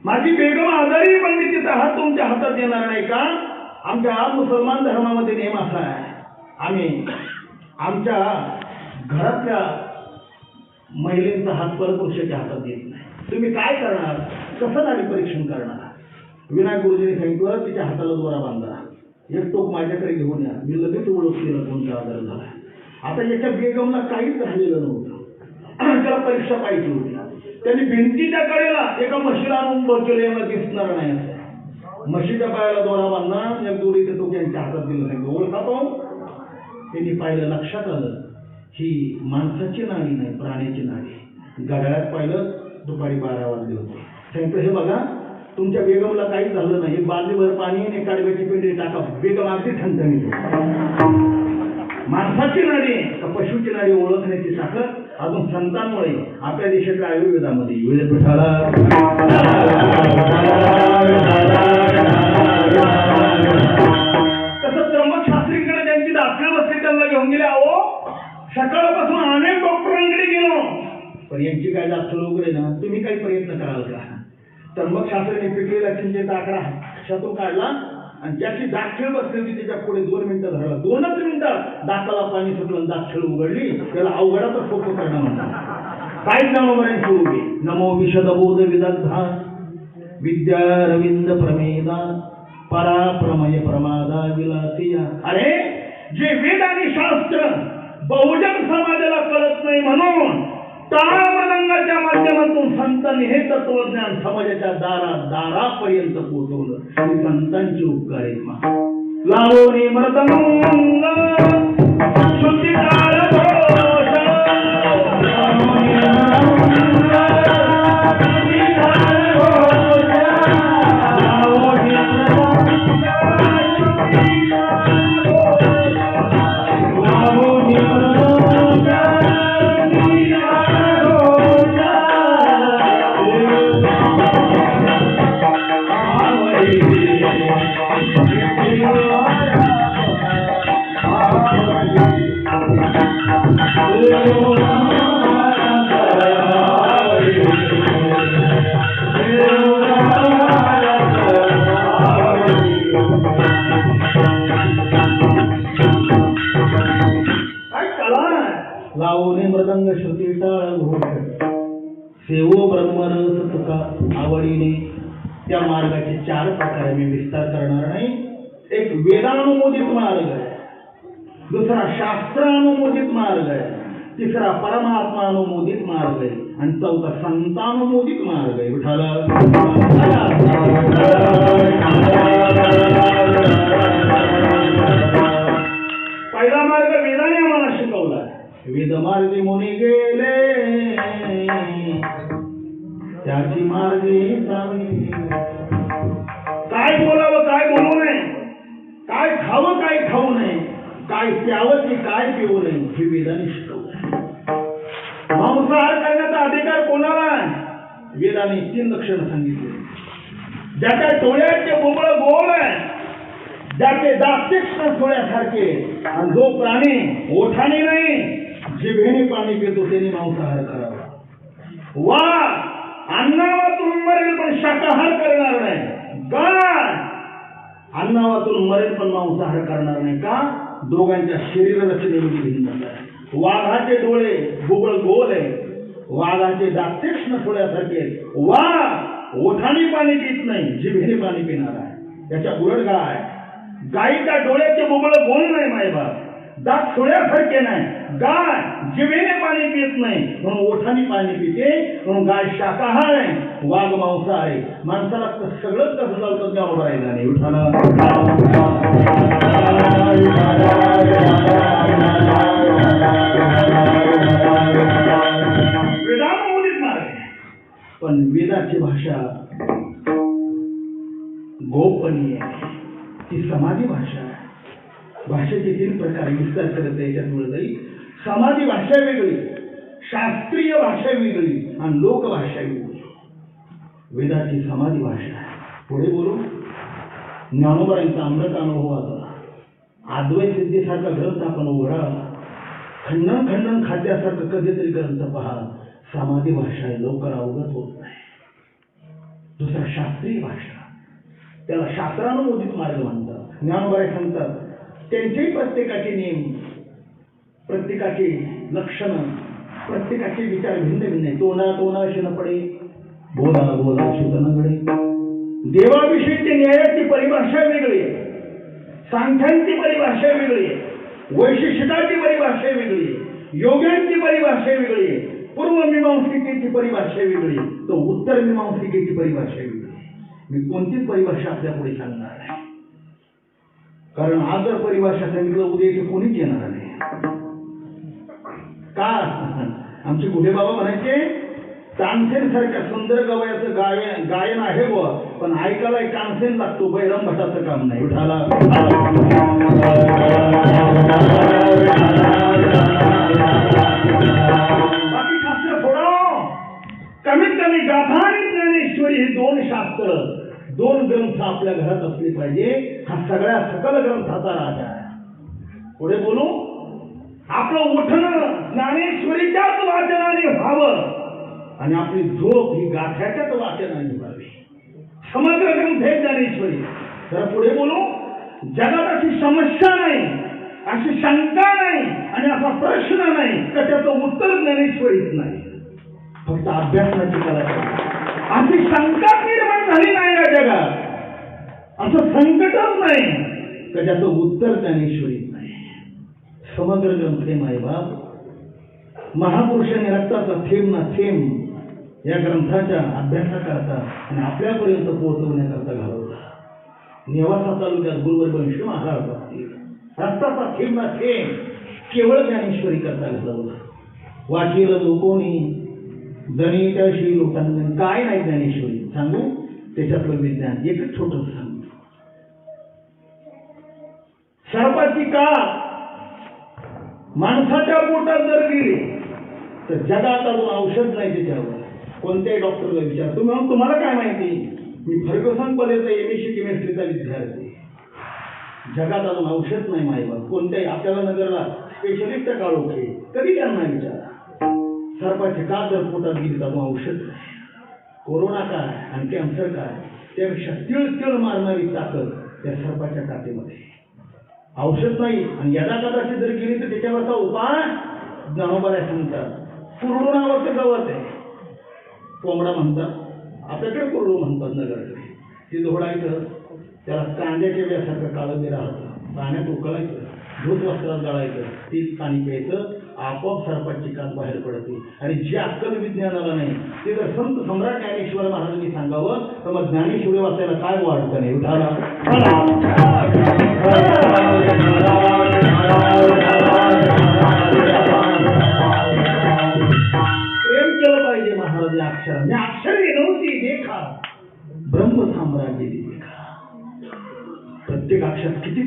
माझी बेगम आजारी, पण मी तिचा हात तुमच्या हातात देणार नाही का? आमच्या मुसलमान धर्मामध्ये नियम असा आहे, आम्ही आमच्या घरातल्या महिलेचा हात परपुरुषाच्या हातात देत नाही. तुम्ही काय करणार? कसं नाडी परीक्षण करणार? विनायक गुरुजीने सांगितलं, तिच्या हाताला दोरा बांधा, एक टोक माझ्याकडे घेऊन या, मी लगेच ओळखलेलं कोणता आजार झाला. आता याच्या बेगमला काहीच राहिलेलं नव्हतं, त्याला परीक्षा पाहिजे होती. त्यांनी भिंतीच्या कडेला एका म्हशीला आणून बसवलं, यांना दिसणार नाही. म्हशीच्या पायाला दोरा बांधला, एक दोरीचं टोक यांच्या हातात दिलं. सांगितलं, ओळखा पाहू. त्यांनी पाहिलं, लक्षात आलं ही माणसाची नाडी नाही, प्राण्याची नाडी. घड्याळात पाहिलं, दुपारी 12 वाजले होते. सांगितलं, हे बघा तुमच्या बेगमला काहीच झालं नाही, बादलीभर पाणी आणि काडव्याची पेंडी टाका, बेगम अगदी ठणठणीत. माणसाची नाडी का पशुची नाडी ओळखण्याची ताकद अजून संतांमुळे आपल्या देशाच्या आयुर्वेदामध्ये विळेपीठाला. तसं त्र्यंबक शास्त्रीकडे त्यांची दाखल बसली, त्यांना घेऊन गेले. अहो सकाळपासून अनेक डॉक्टरांकडे गेलो, पण यांची काय दाखल वगैरे ना, तुम्ही काही प्रयत्न कराल का? त्र्यंबक शास्त्रीने पिकलेला चिंचेचा आकडा हातातून काढला आणि ज्याची दाखल बसली होती त्याच्या पुढे 2 मिनिटं धरला. 2च मिनिटात दाताला पाणी सुटलं, दाखल उघडली. त्याला अवघडाचा फोटो करणं म्हणतात. काहीच नामोबऱ्यांची सुरू घे. नमो विशदबोध विदग्धा विद्या रविंद प्रमेदा पराप्रमय प्रमादा विलासिया. अरे जे वेद आणि शास्त्र बहुजन समाजाला कळत नाही म्हणून टाळ मृदंगाच्या माध्यमातून संतांनी हे तत्वज्ञान समाजाच्या दारापर्यंत पोहोचवलं. संतांची उपकार आहेत. लावणी मृदंग शुद्धी टाळ घोष, लावणी मृदंग शुद्धी टाळ घोष, लावणी मृदंग शुद्धी टाळ घोष, लावणी मृदंग. लावणे मृदंग श्रुती टाळ घोष, सेवो ब्रह्मरस तुका आवडीने. त्या मार्गाचे 4 प्रकारे मी विस्तार करणार नाही. एक वेदानुमोदित मार्ग आहे, दुसरा शास्त्रानुमोदित मार्ग आहे, तिसरा परमात्मानुमोदित मार्ग आहे आणि चौथा संतानुमोदित मार्ग आहे. विठाला पहिला मार्ग वेदाने आम्हाला शिकवला, वेदमार्गी मुनी गेले त्याची मार्गी जावे. काय बोलावं काय बोलू नये, काय खावं काय खाऊ नये, काय प्यावं की काय पिऊ नये हे वेदाने शिकवलं. मांसाहार करण्याचा अधिकार कोणाला आहे? वेदाने 3 लक्षणं सांगितले. ज्याच्या डोळ्याचे बुबळ गोल आहे, ज्याचे दात तीक्ष्ण सोळ्यासारखे, आणि जो प्राणी ओठाने नाही जिभेने पाणी पितो त्याने मांसाहार करावा. वा अन्नावातून मरेल पण शाकाहार करणार नाही. गाय अन्नावातून मरेल पण मांसाहार करणार नाही. का? दोघांच्या शरीर रचनेमध्ये भिन्नता आहे. वाघाचे डोळे बुबळ गोल आहे, वाघाचे दात तीक्ष्ण सोळ्यासारखे. वाघ ओठाने पाणी पित नाही, जिभेने पाणी पिणार आहे. त्याच्या उलट गाय, गायीच्या डोळ्याचे बुबळ गोल नाही मायबाप, दात सोळ्यासारखे नाही. गाय जिभेने पाणी पित नाही म्हणून ओठाने पाणी पिते, म्हणून गाय शाकाहार आहे, वाघ मांसाहार आहे. माणसाला सगळंच कसं लावतं त्या उभं राहिलं नाही. उठाना वेदांमधीच मार्ग, पण वेदाची भाषा गोपनीय आहे, ती समाधी भाषा आहे. भाषेचे 3 प्रकार विस्तार करत याच्यात जाईल. समाधी भाषा वेगळी, शास्त्रीय भाषा वेगळी आणि लोकभाषा वेगळी. वेदाची समाधी भाषा आहे. पुढे बोलू. ज्ञानोबाईंचा अमृत अनुभवाचा अद्वैत सिद्धीसारखा ग्रंथ आपण उघडा, खंडन खंडन खाद्यासारखं कधीतरी ग्रंथ पहा. समाधी भाषा आहे, लवकर अवगत होत नाही. दुसरा शास्त्रीय भाषा, त्याला शास्त्रानुमोदित मार्ग म्हणतात. ज्ञानोबाई सांगतात त्यांचेही प्रत्येकाचे नियम, प्रत्येकाची लक्षणं, प्रत्येकाचे विचार भिन्न भिन्न आहे. तोंडा तोंडाशी न पडे, बोला बोला शुद्ध न घडे. देवाविषयीची न्यायाची परिभाषा वेगळी आहे, सांख्यांची परिभाषा वेगळी आहे, वैशिष्ट्याची परिभाषा वेगळी आहे, योग्यांची परिभाषा वेगळी आहे, पूर्वमीमांसिकेची परिभाषा वेगळी आहे, तो उत्तर मीमांसिकेची परिभाषा वेगळी आहे. मी कोणतीच परिभाषा आपल्या पुढे सांगणार नाही, कारण आज जर परिभाषा सांगितलं उद्या इथे कोणीच येणार नाही. का? आमचे गुढे बाबा म्हणायचे तानसेन सारख्या सुंदर गवयाचं गायन आहे बुवा, पण ऐकायला एक तानसेन लागतो, बैरम भटाचं काम नाही. उठाला बाकी शास्त्र सोडा, कमीत कमी गाथा आणि ज्ञानेश्वरी हे 2 शास्त्र, 2 ग्रंथ आपल्या घरात असले पाहिजे. हा सगळ्या सकल ग्रंथाचा राजा आहे. पुढे बोलू. आपलं उठणं ज्ञानेश्वरीच्याच वाचनाने व्हावं आणि आपली झोप ही गाथ्याच्याच वाचनाने व्हावी. समग्र ग्रंथ हे ज्ञानेश्वरी. तर पुढे बोलू. जगात अशी समस्या नाही, अशी शंका नाही आणि असा प्रश्न नाही तर त्याचं उत्तर ज्ञानेश्वरीच नाही. फक्त अभ्यासाची कला. अशी शंका निर्माण झाली नाही या जगात, असं संकटच नाही तर त्याचं उत्तर ज्ञानेश्वरीच नाही. समग्र ग्रंथ हे मायबाप महापुरुषांनी रक्ताचा थेंब ना थेंब या ग्रंथाच्या अभ्यासाकरता आणि आपल्यापर्यंत पोहोचवण्याकरता घालवला. नेवासा तालुक्यात गुरुवर्य महाराज असतील, रक्ताचा थेंब ना थेंब केवळ ज्ञानेश्वरी करता घालवला. वाचील जो कोणी जनी त्याशी लोकांना काय नाही ज्ञानेश्वरी सांगू. त्याच्यातलं विज्ञान एकच छोटं सांगू. सर्पाची का माणसाच्या पोटात जर गेली तर जगात अजून औषध नाही त्याच्यावर. कोणत्याही डॉक्टरला विचार तुम्ही, तुम्हाला काय माहिती. मी फर्ग्युसन कॉलेजचा MSc केमिस्ट्रीचा विद्यार्थी. जगात अजून औषध नाही माहिती. कोणत्याही आपल्याला नगरला स्पेशलिस्ट काळोखे कधी त्यांना विचारा. सर्पाची का जर पोटात गेली तर अजून औषध नाही. कोरोना काय आणि कॅन्सर काय त्यापेक्षा तिळ मारणारी ताकद त्या सर्पाच्या कातेमध्ये. औषध नाही आणि यदा कदाचित जर गेली तर त्याच्यावरचा उपाय ज्ञानोबाला सांगतात. कुरडू नावाचं गवत आहे, कोंबडा म्हणतात, आपल्याकडे कुरडू म्हणतात नगरकडे. ती धोडायचं, त्याला कांद्याच्या व्यासारखं काळं बी राहतं, पाण्यात उकळायचं, धूत वस्त्रात गाळायचं, तीच पाणी प्यायचं, आपोआप सर्पाची कात बाहेर पडते. आणि जे अक्कल विज्ञानाला नाही ते जर संत सम्राट ज्ञानेश्वर महाराजांनी सांगावं तर मग ज्ञानेश्वरी वाचायला काय वाटतं नाही. उठाला प्रेम केलं पाहिजे महाराज या अक्षराने. अक्षरे नव्हती देखा ब्रह्म साम्राज्य देखा. प्रत्येक अक्षरात किती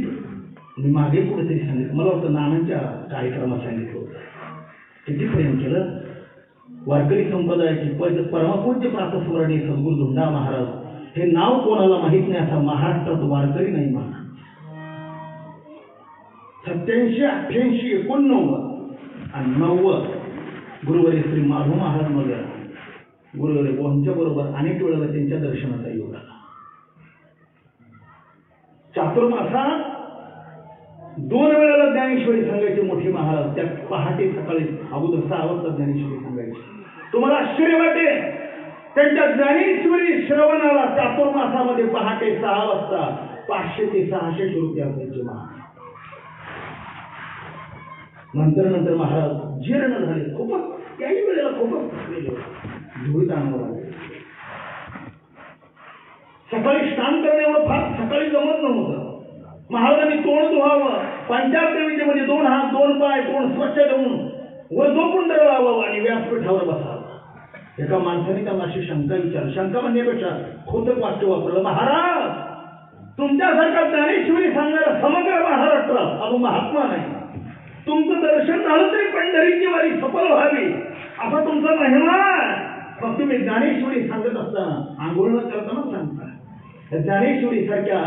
मी मागे कुठेतरी सांगितलं, मला वाटतं नानांच्या कार्यक्रमात सांगितलं होतं, किती प्रेम केलं. वारकरी संप्रदायाची परमपूज्य प्रातस्मरणीय सद्गुरू धुंडा महाराज हे नाव कोणाला माहित नाही असा महाराष्ट्रात वारकरी नाही महाराज. 87, 88, 89 आणि 90 गुरुवारी श्री माधव महाराज मगर गुरुवारी यांच्या बरोबर अनेक वेळेला त्यांच्या दर्शनाचा योग आला. चातुर्मासात 2 वेळेला ज्ञानेश्वरी सांगायचे मोठे महाराज. त्या पहाटे सकाळी अगोदर 6 वाजता ज्ञानेश्वरी सांगायची. तुम्हाला आश्चर्य वाटेल, त्यांच्या ज्ञानेश्वरी श्रवणाला चातुर्मासामध्ये पहाटे 6 वाजता 500 ते 600 रुपये असायचे महाराज. नंतर महाराज जीर्ण झाले, खूपच त्याही वेळेला खूपच धुळीत आणवर आले. सकाळी स्नान करणे एवढं फार सकाळी जमत नव्हतं. महाराजांनी तोंड धुवावं, पंचादेवीचे म्हणजे 2 हात 2 पाय तोंड स्वच्छ धुवून वर झोपून लावावं आणि व्यासपीठावर बसावं. एका माणसाने त्यांना अशी शंका विचारली. शंका म्हणण्यापेक्षा खोटं वाक्य वापरलं, महाराज तुमच्यासारखा ज्ञानेश्वरी सांगणारा समग्र महाराष्ट्रात अजून महात्मा नाही. तुमचं दर्शन झालं तरी पंढरीची वारी सफल व्हावी असा तुमचा महिमा. मग तुम्ही ज्ञानेश्वरी सांगत असताना आंघोळ न करताना सांगता. ज्ञानेश्वरी सारख्या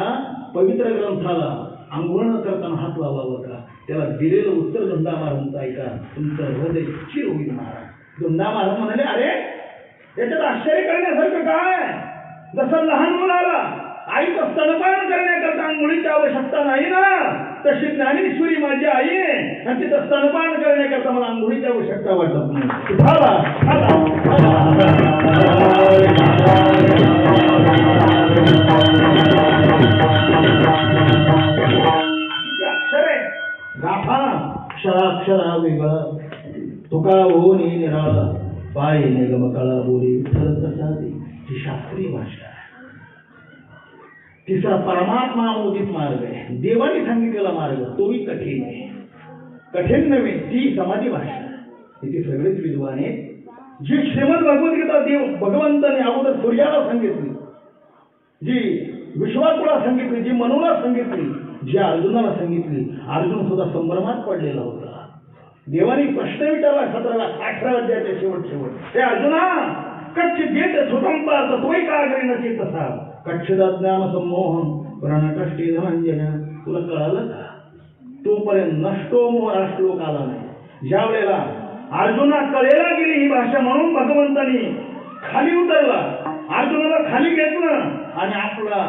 पवित्र ग्रंथाला आंघोळ न करताना हात लावावं का? त्याला दिलेलं उत्तर धुंडा महाराजांचं ऐका, तुमचं हृदय स्थिर होईल महाराज. धुंडा महाराज म्हणाले, अरे याच्यात आश्चर्य करण्यासारखं काय? जसं लहान मुलाला आईचं स्तनपान करण्याकरता आंघोळीची आवश्यकता नाही ना, तशी ज्ञानेश्वरी माझी आई आहे आणि तिथं स्तनपान करण्याकरता मला आंघोळीची आवश्यकता वाटत नाही. क्षराक्षरा वेगळा तुका हो निराळा पाय निगम कळा बोली विठ्ठल प्रसादी. ही शास्त्रीय भाषा आहे. तिसरा परमात्मा मोदित मार्ग आहे, देवाने सांगितलेला मार्ग, तोही कठीण आहे. कठीण नव्हे, ती समाधी भाषा आहे. इथे सगळेच विद्वान आहेत. जी श्रीमद भगवद्गीता देव भगवंताने अगोदर सूर्याला सांगितली, जी विश्वाकुला सांगितली, जी मनूला सांगितली, जी अर्जुनाला सांगितली. अर्जुन सुद्धा संभ्रमात पडलेला होता. देवाने प्रश्न विचारला 18 अध्यायाच्या शेवट ते अर्जुना कच्छ जेत सुतम पार्थ तोही का करीन तसा कच्छदा ज्ञान संमोहन प्रणकष्टी धनंजन. तुला कळालं का? तोपर्यंत नष्टो मोह हा श्लोक आला नाही. ज्या वेळेला अर्जुना कळेला गेली ही भाषा म्हणून भगवंतानी खाली उतरला, अर्जुनाला खाली घेतलं आणि आपला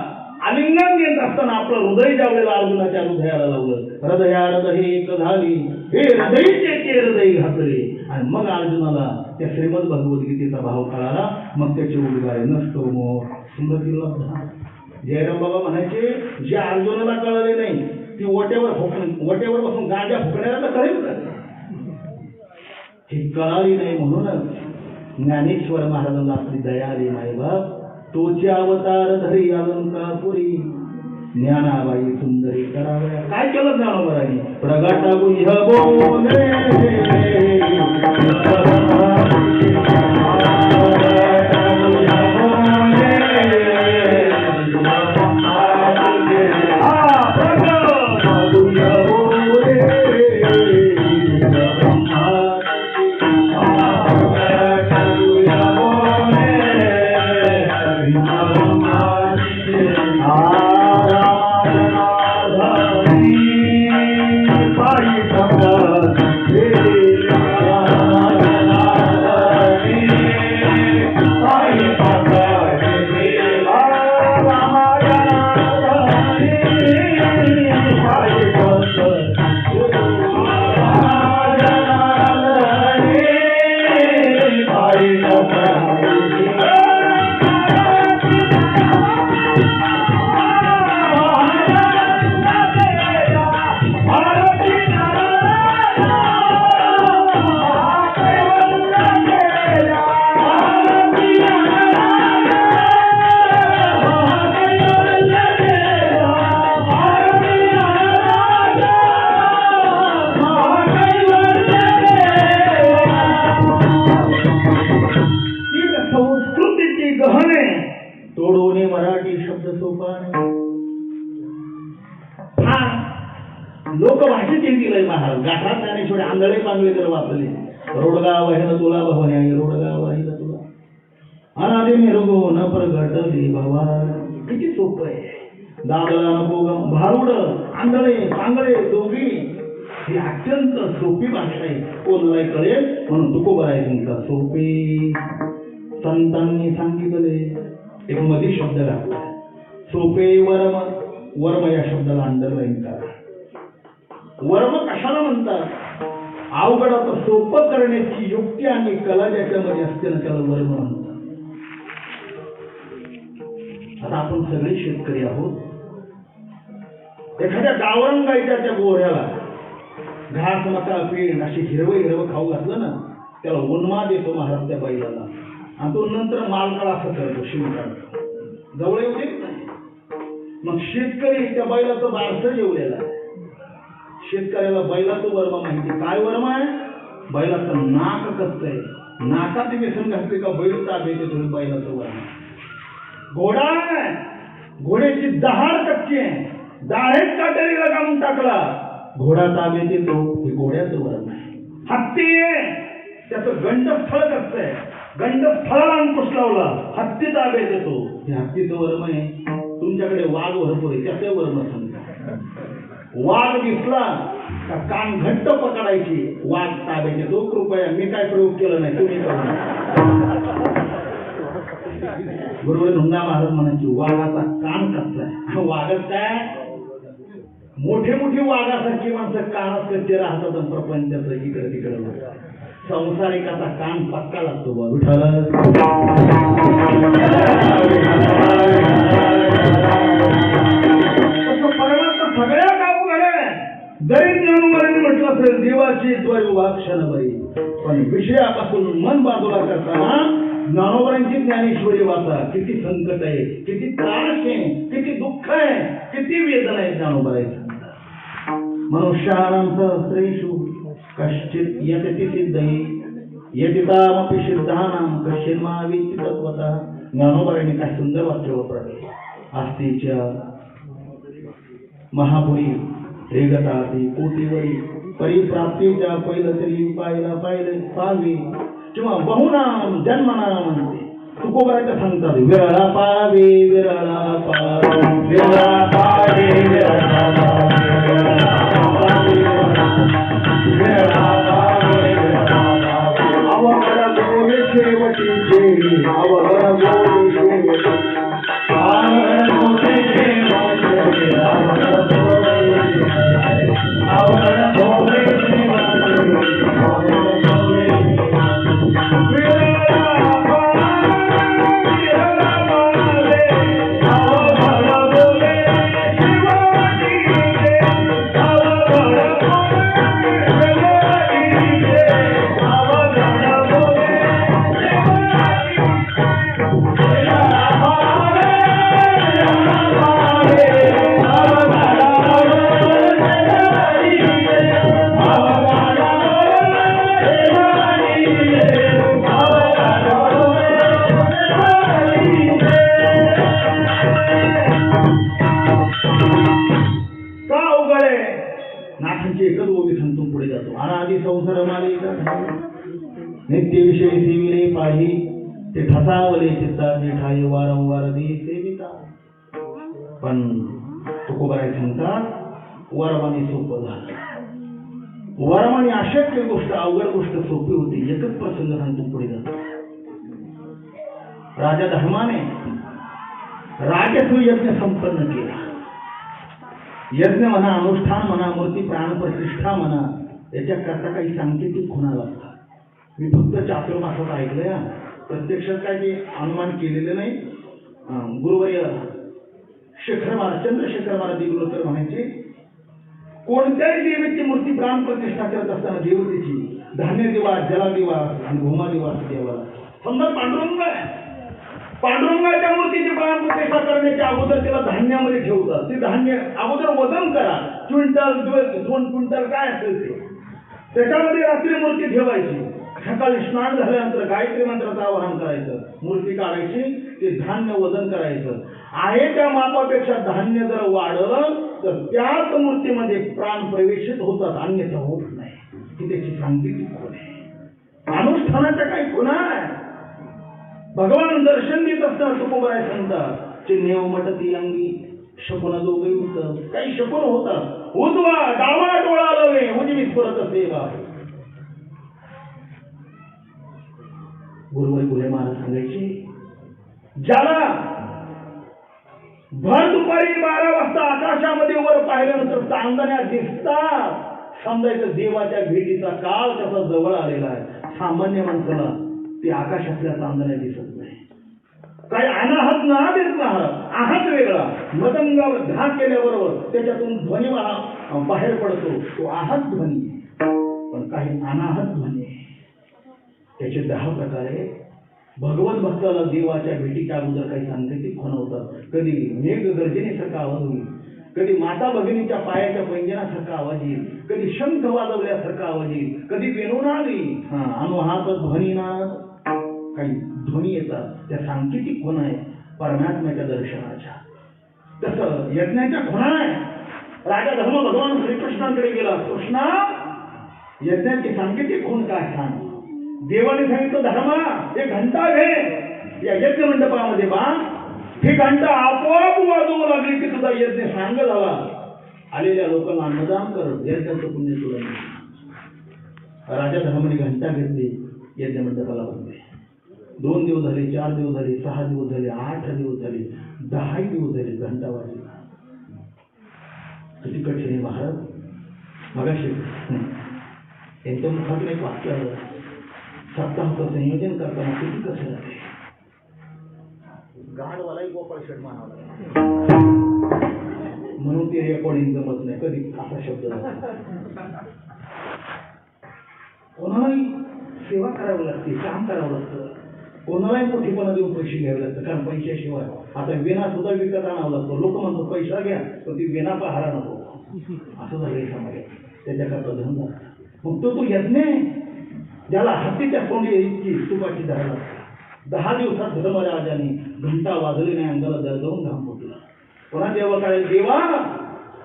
आलिंगन घेत असताना आपलं हृदय ज्या वेळेला अर्जुनाच्या हृदयाला लावलं. हृदय एक झाली हे हृदयचे ते हृदय घातले. आणि मग अर्जुनाला त्या श्रीमद भगवद्गीतेचा भाव कळाला. मग त्याचे उद्गार नसतो मोह स्मृतीला. जयराम बाबा म्हणायचे, जे अर्जुनाला कळले नाही ती वट्यावर बसून गांजा फुकण्याला तर कळेल का? ही कळाली नाही म्हणूनच ज्ञानेश्वर महाराजांना आपली दया आली. मायबाप तोचे अवतार धरी अलंकापुरी ज्ञानाबाई सुंदरी कराव्या. काय केलं ज्ञानोबरांनी? प्रगटा गुह्य बोले लोकभाषेत दिलंय महाराज. गाठात ज्ञानेश्वरी आंधळे पांगळे जर वाचले. रोडगा वहिन तुला भवन्या रोडगा वहिन तुला अनादि निरगो न प्रगटली भवा. किती सोपं आहे. दादला नको भारुड आंधळे पांगळे दोघी ही अत्यंत सोपी भाषा आहे. कोणालाही कळेल म्हणून तुकोबाराय तुमचा सोपे. संतांनी सांगितले एक मध्ये शब्द घातला सोपे वर्म. वर्म या शब्दाला अंडरलाईन करा. वर्म कशाला म्हणतात? अवघडाचं सोपं करण्याची युक्ती आणि कला ज्याच्यामध्ये असते ना त्याला वर्म म्हणतात. आता आपण सगळे शेतकरी आहोत. एखाद्या गावरान गाईच्या त्या गोऱ्याला घास मका पेंड अशी हिरवं खाऊ घातलं ना त्याला उन्माद येतो महाराज त्या बैलाला. आणि तो नंतर मालकाला असं करतो शिवकाळ जवळ येऊ देत नाही. मग शेतकरी त्या बैलाचं बारसं जेवलेलं आहे. शेतकऱ्याला बैलाचं वर्म माहिती. काय वर्म आहे? बैलाचं नाक कसं आहे. नाकात व्यसन घातले का बैल ताब्यात येतो बैलाचं वर्म. घोडा घोड्याची दहाड कच्ची आहे. दाढेत काटेरीला काढून टाकला घोडा ताब्यात येतो हे घोड्याचं वर्म आहे. हत्ती आहे त्याचं गंडस्थळ कसं आहे. गंडस्थळाला अंकुश लावला हत्ती ताब्यात येतो हे हत्तीचं वर्म आहे. तुमच्याकडे वाघ भरपूर आहे त्याचं वर्म सांगता. वाघ दिसला का कान घट्ट पकडायची वाघ ताब्यात येतो. कृपया मी काय प्रयोग केला नाही तुम्ही करू. बरोबर हुंडा महाराज म्हणायची वाघाचा कान कसला आहे. वाघच काय मोठे मोठी वाघासारखी माणसं कानात कच्चे राहतात. प्रपंचाचं इकडे तिकडे संसारिकाचा कान पक्का लागतो. बा विठाला परमात्मा सगळ्या काबू घाले. जरी ज्ञानोबारांनी म्हटलं असेल देवाची द्वैवा क्षणभरी पण विषयापासून मन बाजूला करताना ज्ञानोबारांची ज्ञानेश्वरी वाचा. किती संकट आहे, किती त्रास आहे, किती दुःख आहे, किती वेदना आहे ज्ञानोबारांची. मनुष्याणां सहस्रेषु कश्चित् यतति सिद्धये यतितामपि सिद्धानां कश्चिन्मावेति तत्त्वतः. ज्ञानोबारांनी काय सुंदर वाक्य वापरले. आस्तीच्या महापुरी रेगताती कोटीवरी परिप्राप्तीच्या पहिलं तरी पाहावे किंवा बहुनाम जन्मनाम म्हणते. तुकोबाराच्या सांगतात विरळा पावे विरळा पावे विरळा पावे विरळा पावे विरळा पावे अवघड गोड शेवटीचे अवघड गोड शेवटी अवघड गोड शेवटी अवघड गोड नित्यविषयी सेविले पाही ते ठसावले चित्ताचे ठाई वारंवार दे सेविता. पण तुकोबाराय सांगतात वर्माने सोपं झालं. वर्माने अशक्य गोष्ट अवघड गोष्ट सोपी होती. एकच प्रसंग सांगतो पुढे जातो. राजा धर्माने राजसूय यज्ञ संपन्न केला. यज्ञ म्हणा, अनुष्ठान म्हणा, मूर्ती प्राण प्रतिष्ठा म्हणा, याच्याकरता काही सांकेतिक खुणा लागतात. मी फक्त चातुर्मासात ऐकलंय. प्रत्यक्षात काय ते अनुमान केलेले नाही. गुरुवर्य शेखर महाराज चंद्रशेखर महाराज दिगुलकर म्हणायचे कोणत्याही देवीची मूर्ती प्राण प्रतिष्ठा करत असताना देवतेची धान्य दिवा, जला दिवा आणि भूमा दिवा देवाला. समजा पांडुरंगाच्या मूर्तीची प्राण प्रतिष्ठा करण्याच्या अगोदर त्याला धान्यामध्ये ठेवतात. ते धान्य अगोदर वजन करा. क्विंटल 2 क्विंटल काय असेल ते त्याच्यामध्ये रात्री मूर्ती ठेवायची. सकाळी स्नान झाल्यानंतर गायत्री मंत्राचं आवाहन करायचं, मूर्ती काढायची, ते धान्य वजन करायचं. आहे त्या मापापेक्षा धान्य जर वाढलं तर त्याच मूर्तीमध्ये प्राण प्रवेशित होतात, अन्यथा होत नाही. ही त्याची सांकेतिक खूण आहे. अनुष्ठानाच्या काही खुणा आहे. भगवान दर्शन देत असताना तुकोबराय सांगतात ते नेव मटती अंगी शकुन दोघे होत. काही शकुन होतात. उजवा डावा डोळा लवे उजवी स्फुरत सेवा. गुरुवारी गुले महाराज सांगायचे, ज्याला भर दुपारी 12 वाजता आकाशामध्ये वर पाहिल्यानंतर चांदण्या दिसतात, समजायचं देवाच्या भेटीचा काळ त्याचा जवळ आलेला आहे. सामान्य माणसाला ते आकाशातल्या चांदण्या दिसत नाही. काही अनाहत नाद येत नाही. आहत वेगळा. मदंगावर घात केल्याबरोबर त्याच्यातून ध्वनी बाहेर पडतो, तो आहत ध्वनी. पण काही अनाहत ध्वनी त्याचे 10 प्रकार आहे. भगवत भक्ताला देवाच्या भेटीच्या अगोदर काही सांकेतिक खुणा होतात. कधी मेघ गर्जनेसारखा आवाज होईल, कधी माता भगिनीच्या पायाच्या पैंजनासारखा आवाज येईल, कधी शंख वाजवल्यासारखा आवाज येईल, कधी वेणुनाद येईल. अनुहात ध्वनीनाद, काही ध्वनी येतात. त्या सांकेतिक खुणा आहे परमात्म्याच्या दर्शनाच्या. तसं यज्ञाच्या खुणा आहे. राजा धर्म भगवान श्रीकृष्णांकडे गेला, कृष्णा यज्ञाची सांकेतिक खूण काय सांग. देवाने सांगितलं, धर्मा हे घंटा घे या यज्ञ मंडपामध्ये बा. ही घंटा आपोआप वाजवू लागली की तुझा यज्ञ सांग झाला. आलेल्या लोकांना अन्नदान कर, यज्ञाचं पुण्य तुला. राजा धर्माने घंटा घेतली, यज्ञ मंडपाला बसले. 2 दिवस झाले, 4 दिवस झाले, 6 दिवस झाले, 8 दिवस झाले, 10 दिवस झाले, घंटा वाजला. किती कठीण आहे महाराज. मगाशी यांच्या मुखातून एक वाक्य आलं, सप्ताहाचं संयोजन करताना किती कसं आहे. गाडवालाही गोपाळ शेठ म्हणाला, म्हणून ते रेकॉर्डिंग जमत नाही कधी असा शब्द. कोणालाही सेवा करावी लागते, काम करावं लागतं. कोणालाही मोठेपणा देऊन पैसे घ्यावे लागतं, कारण पैशाशिवाय आता वेणा सुद्धा विकत आणावा लागतो. लोक म्हणतात पैसा घ्या, पण ती वेणा पहारा नको, असं झालंय समाजात. त्याच्याकरता धंदा. मग तो यज्ञ ज्याला हत्तीच्या तोंडी इतकी तुपाची धारा लागते. 10 दिवसात धर्मराजाने घंटा वाजली नाही, अंगाला दरदवून घाम फुटला. पुन्हा देवा काय, देवा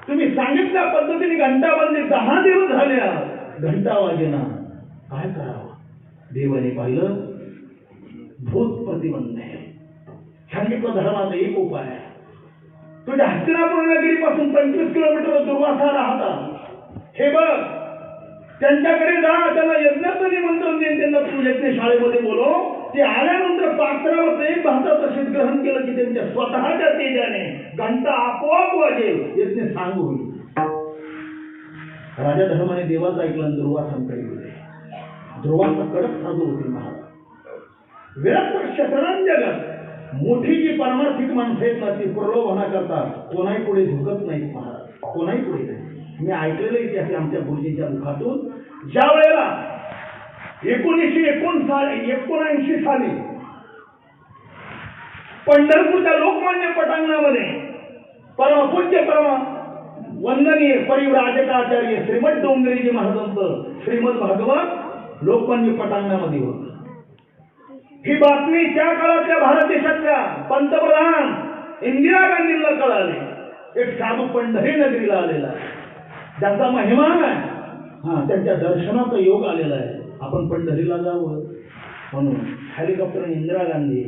तुम्ही सांगितल्या पद्धतीने घंटा वाजली, 10 दिवस झाले घंटा वाजेना, काय करावं. देवाने पाहिलं, भूत प्रतिबंध आहे. सांगितलं धर्माचा एक उपाय आहे. तुझ्या हस्तिनापुर नगरीपासून 25 किलोमीटर दुर्वासा राहतात. हे बघ, त्यांच्याकडे जा, त्यांना यज्ञाचं निमंत्रण देईन, त्यांना तू यज्ञशाळेमध्ये बोलव. ते आल्यानंतर पात्रावर एक भाताचं शीत ग्रहण केलं की त्यांच्या स्वतःच्या तेजाने घंटा आपोआप वाजेल, यज्ञ सांग होईल. राजा धर्माने देवाचं ऐकलं, दुर्वासांकडे गेले. दुर्वासा कडक साधू होते महाराज. विरक्त शतरांजगत मोठी जी पारमार्थिक माणसं आहेत ना, ती प्रलोभना करतात, कोणाही पुढे झुकत नाहीत महाराज, कोणाही पुढे नाही. मी ऐकलेलं इतिहास आमच्या गुरुजींच्या मुखातून. ज्या वेळेला 1979 साली पंढरपूरच्या लोकमान्य पटांगणामध्ये परमपूज्य वंदनीय परिव्राजकाचार्य श्रीमद डोंगरेजी महाराजांचं श्रीमद भागवत लोकमान्य पटांगणामध्ये होत. ही बातमी त्या काळातल्या भारत देशातल्या पंतप्रधान इंदिरा गांधींना कळाली. एक साधू पंढरी नगरीला आलेला आहे, ज्याचा महिमा आहे. त्यांच्या दर्शनाचा योग आलेला आहे. आपण पंढरीला जावं म्हणून हेलिकॉप्टर इंदिरा गांधी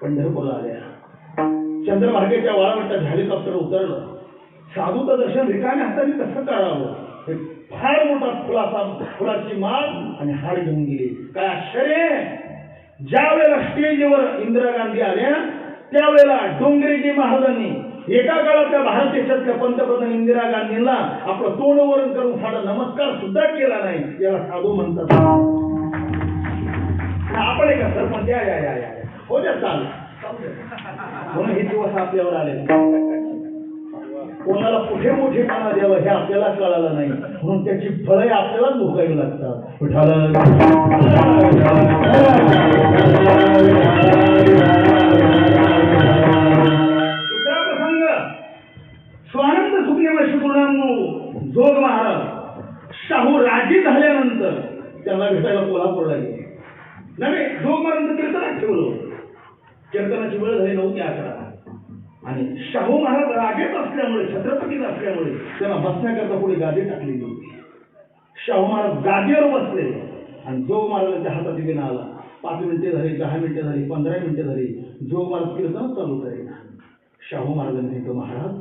पंढरपूरला आल्या. चंद्रभागेच्या वाळवंटात हेलिकॉप्टर उतरलं. साधूचं दर्शन रिकाम्या हाताने कसं करावं. एक फार मोठा फुलाची माळ आणि हार घेऊन गेली. काय आश्चर्य. ज्या वेळेला स्टेजवर इंदिरा गांधी आल्या त्यावेळेला डोंगरेजी महाराजांनी एका काळातल्या भारत देशातल्या पंतप्रधान इंदिरा गांधींना आपलं तोंड वरून करून साधा नमस्कार सुद्धा केला नाही. याला साधू म्हणतात. आपण एका सरपंच या या या या हो द्या चाल म्हणून हे दिवस आपल्यावर आले. कोणाला कुठे मोठेपणा द्यावं हे आपल्याला कळालं नाही, म्हणून त्याची फळे आपल्यालाच भोगावी लागतात. दुसरा प्रसंग, स्वानंद सुखदेव जोग महाराज शाहू राजी झाल्यानंतर त्यांना भेटायला कोल्हापूरला गेले. कीर्तनाची वेळ झाली 9 ते 11 आणि शाहू महाराज रागेत असल्यामुळे छत्रपतीच असल्यामुळे त्यांना बसण्याकरता पुढे गादी टाकलेली होती. शाहू महाराज गादीवर बसले आणि जो महाराजांच्या हातात विना आला. 5 मिनिटे झाली, 10 मिनिटे झाली, 15 मिनिटे झाली, जो महाराज कीर्तन चालू करेल. शाहू महाराजांनी सांगितलं, महाराज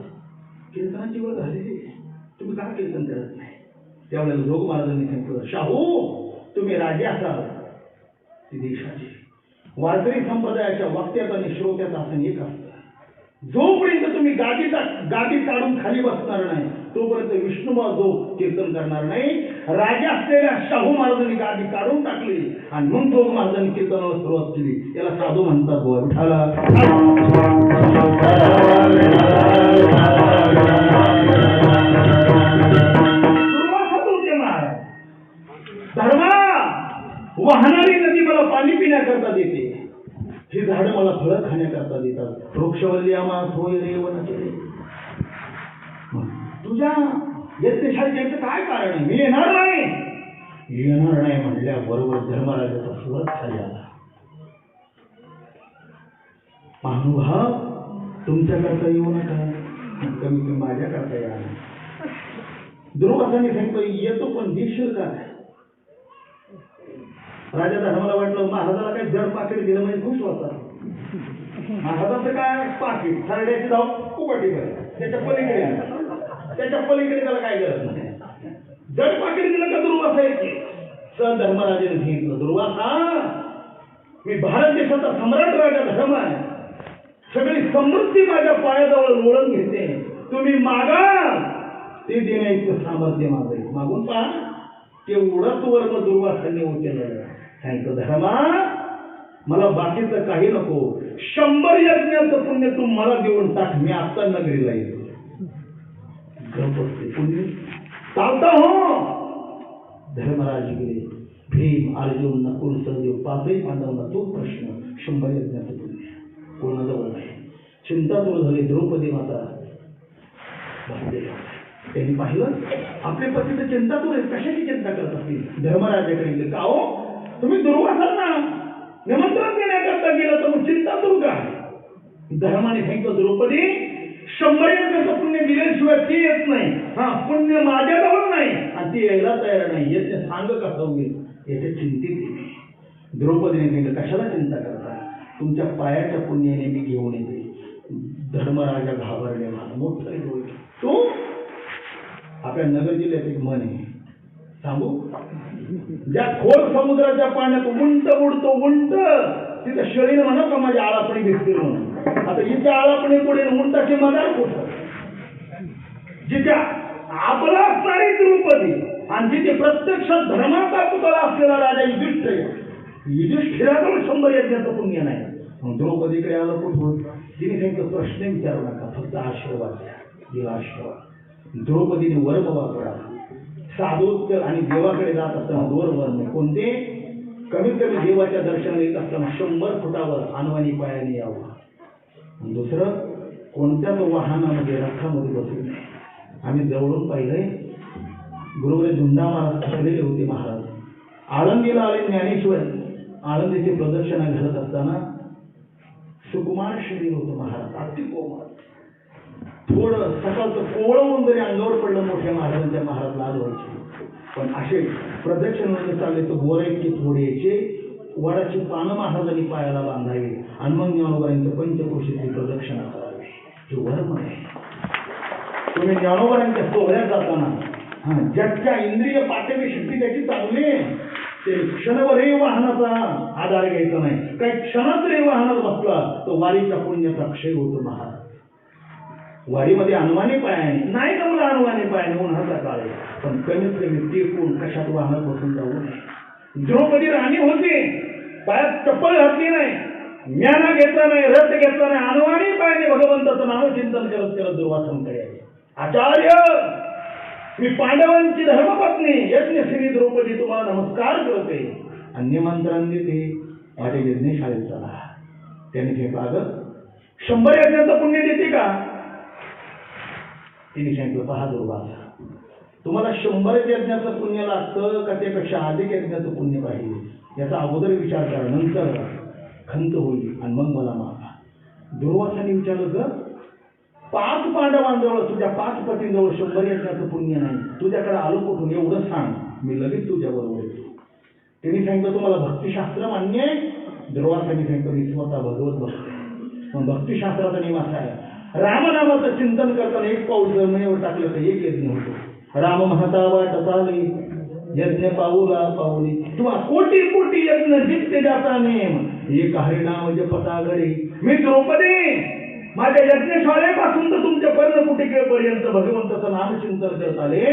कीर्तनाची वेळ झाली, तुम्ही का कीर्तन करत नाही? त्यावेळेला जोग महाराजांनी सांगितलं, शाहू तुम्ही राजे असाल ती देशाची. वारकरी संप्रदायाच्या वक्त्यात आणि श्रोत्यात असं एक असतं, जोपर्यंत तुम्ही गादी काढून खाली बसणार नाही तोपर्यंत विष्णुबा जो कीर्तन करणार नाही. राजा असलेल्या शाहू महाराजांनी गादी काढून टाकली आणि मग जोग महाराजांनी कीर्तनाला सुरुवात केली. याला साधू म्हणतात. बुवा विठाला धर्मा वाहणारी नदी मला पाणी पिण्याकरता देते, ही झाडं मला फळं खाण्याकरता देतात. वृक्षवल्ली आम्हा होय रे वनचरे. तुझ्या यज्ञशाळेचं काय कारण आहे? मी येणार नाही म्हणल्याबरोबर धर्मराजाचा सुरत खाली आला. महानुभाव तुमच्याकरता येऊ नका, कमी कमी माझ्याकरता या. दुर्वासाने सांगितलं, येतो पण देशील का? राजा धर्माला वाटलं महाराजाला काही जड पाकिट दिलं म्हणजे खुश होता. महाराजाचं काय पाकिट थरड्याची जाऊ कुपाटी त्याच्या पलीकडे त्याला काय गरज नाही. जड पाकिट दिलं का दुर्वासा येते. सर धर्मराजाने सांगितलं, दुर्वासा मी भारत देशाचा सम्राट राजा धर्म आहे, सगळी समृद्धी माझ्या पायाजवळ लोळून घेते, तुम्ही मागा ते देण्याचं सामर्थ्य माझं. मागून पहा ते उडत वर्ग दुर्वासाने उचललं. सांगितलं, धर्मा मला बाकीचं काही नको, 100 यज्ञाचं पुण्य तू मला देऊन टाक, मी आता नगरीला येतो. पुण्य चालता हो. धर्मराज गेले. भीम, अर्जुन, नकुल, सहदेव 5ही पांडवांना तो प्रश्न, 100 यज्ञाचं पुण्य कोणाजवळ नाही. चिंता दूर झाली. द्रौपदी माता त्यांनी पाहिलं आपले पती तर चिंता दूर आहे, कशाची चिंता करत असतील. धर्मराजाकडे गेले, का हो तुम्ही दुर्वासांना निमंत्रण देण्याकरता गेलं तर मग चिंता दूर का? धर्माने सांगितलं, द्रौपदी 100 यज्ञाचं पुण्य दिल्याशिवाय ती येत नाही. हा पुण्य माझ्याजवळ नाही आणि ती यायला तयार नाही. यज्ञ सांग कसं होईल याच्या चिंतेत. द्रौपदीने सांगितलं, कशाला चिंता करता, तुमच्या पायाच्या पुण्याने मी घेऊन येते. धर्मराजा घाबरले. मोठं होईल. तू आपल्या नगर जिल्ह्यात एक म्हण आहे, सांगू? ज्या खोल समुद्राच्या पाण्यात उंट उडतो उंट, तिथं शेळीनं म्हणा का माझी आळापणी भेटते म्हणून. आता इथे आळापणी पुढे उंटाची मदार कुठं? जिथे आपला असणारी द्रौपदी आणि जिथे प्रत्यक्षात धर्माचा पुतळा असलेला राजा युधिष्ठिराजवळ 100 यज्ञाचं पुण्य नाही. मग द्रौपदीकडे आलं कुठून? तिने सांगितलं, प्रश्न विचारू नका, फक्त आशीर्वाद द्या. दिला आशीर्वाद. द्रौपदीने वर्म वापरा. साधोत्तर आणि देवाकडे जात असताना 2 वर्म कोणते? कमीत कमी देवाच्या दर्शनाला येत असताना 100 फुटावर अनवाणी पायाने यावं. दुसरं, कोणत्याच वाहनामध्ये रथामध्ये बसू नये. आम्ही जवळून पाहिलंय, गुरुवारी झुंडा महाराज ठरलेले होते. महाराज आळंदीला आले. ज्ञानेश्वर आळंदीचे प्रदर्शन घालत असताना सुकुमार शरीर होतं महाराज, अति कोमल. थोडं सकाळचं कोवळवून जरी अंगावर पडलं मोठ्या महाराजांच्या, महाराज लाल व्हायचे. पण असे प्रदक्षिणामध्ये चालले तर गोरा इतके थोडे यायचे. वडाची पानं महाराजांनी पायाला बांधावी आणि मग ज्ञानोबांच्या पंचकोशीची प्रदक्षिणा करावी. हे वर्म आहे. तुम्ही ज्ञानोबांच्या सोहळ्यात जाताना ज्याच्या इंद्रिय पाठवी शक्ती त्याची चांगली, ते क्षणभरही वाहनाचा आधार घ्यायचा नाही. काही क्षणात जरी वाहनात बसला तो वारीच्या पुण्याचा क्षय होतो. महाराज वारीमध्ये अनवाणी पायाने नाही का, मला अनवाणी पायाने उन्हाचा काळ आहे, पण कमीत कमी टेकून कशात वाहनात बसून जाऊ नये. द्रौपदी राणी होती, पायात चप्पल घातली नाही, ज्ञाना घेतला नाही, रथ घेतला नाही, अनवाणी पायाने भगवंताचं नामचिंतन करत करत दुर्वासांकडे आले. आचार्य, मी पांडवांची धर्मपत्नी यज्ञश्री द्रौपदी तुम्हाला नमस्कार करते आणि निमंत्रण देते माझ्या यज्ञशाळेत चला. त्याने सांगितलं, अगं 100 यज्ञाचं पुण्य देते का? तिने सांगितलं, पहा दुर्वासा, तुम्हाला 100 यज्ञाचं पुण्य लागतं का त्यापेक्षा अधिक यज्ञाचं पुण्य पाहिजे याचा अगोदर विचार करा, नंतर खंत होईल आणि मग मला मागा. दुर्वासाने विचारलं ग 5 पांडवांजवळ तुझ्या 5 पतींजवळ 100 यज्ञाचं पुण्य नाही, तुझ्याकडे आलो कुठून एवढं सांग, मी लगेच तुझ्या बरोबर येतो. त्यांनी सांगितलं तुम्हाला भक्तिशास्त्र मान्य आहे? दुर्वासाने सांगितलं मी स्वतः भगवत भक्त आहे. पण भक्तिशास्त्राचा नियम असा आहे, रामनामाचं चिंतन करताना एक पाऊल जमिनीवर टाकलं तर एक यज्ञ होतो. राम महता वाट चाले यज्ञ पाऊला पाऊली किंवा कोटी कोटी यज्ञ जितके जाता नेम एक हरिनाम जपता घडी. मी द्रौपदी माझ्या यज्ञशाळेपासून तर तुमच्या पर्णकुटिकेपर्यंत भगवंताचं नामचिंतन करत आले.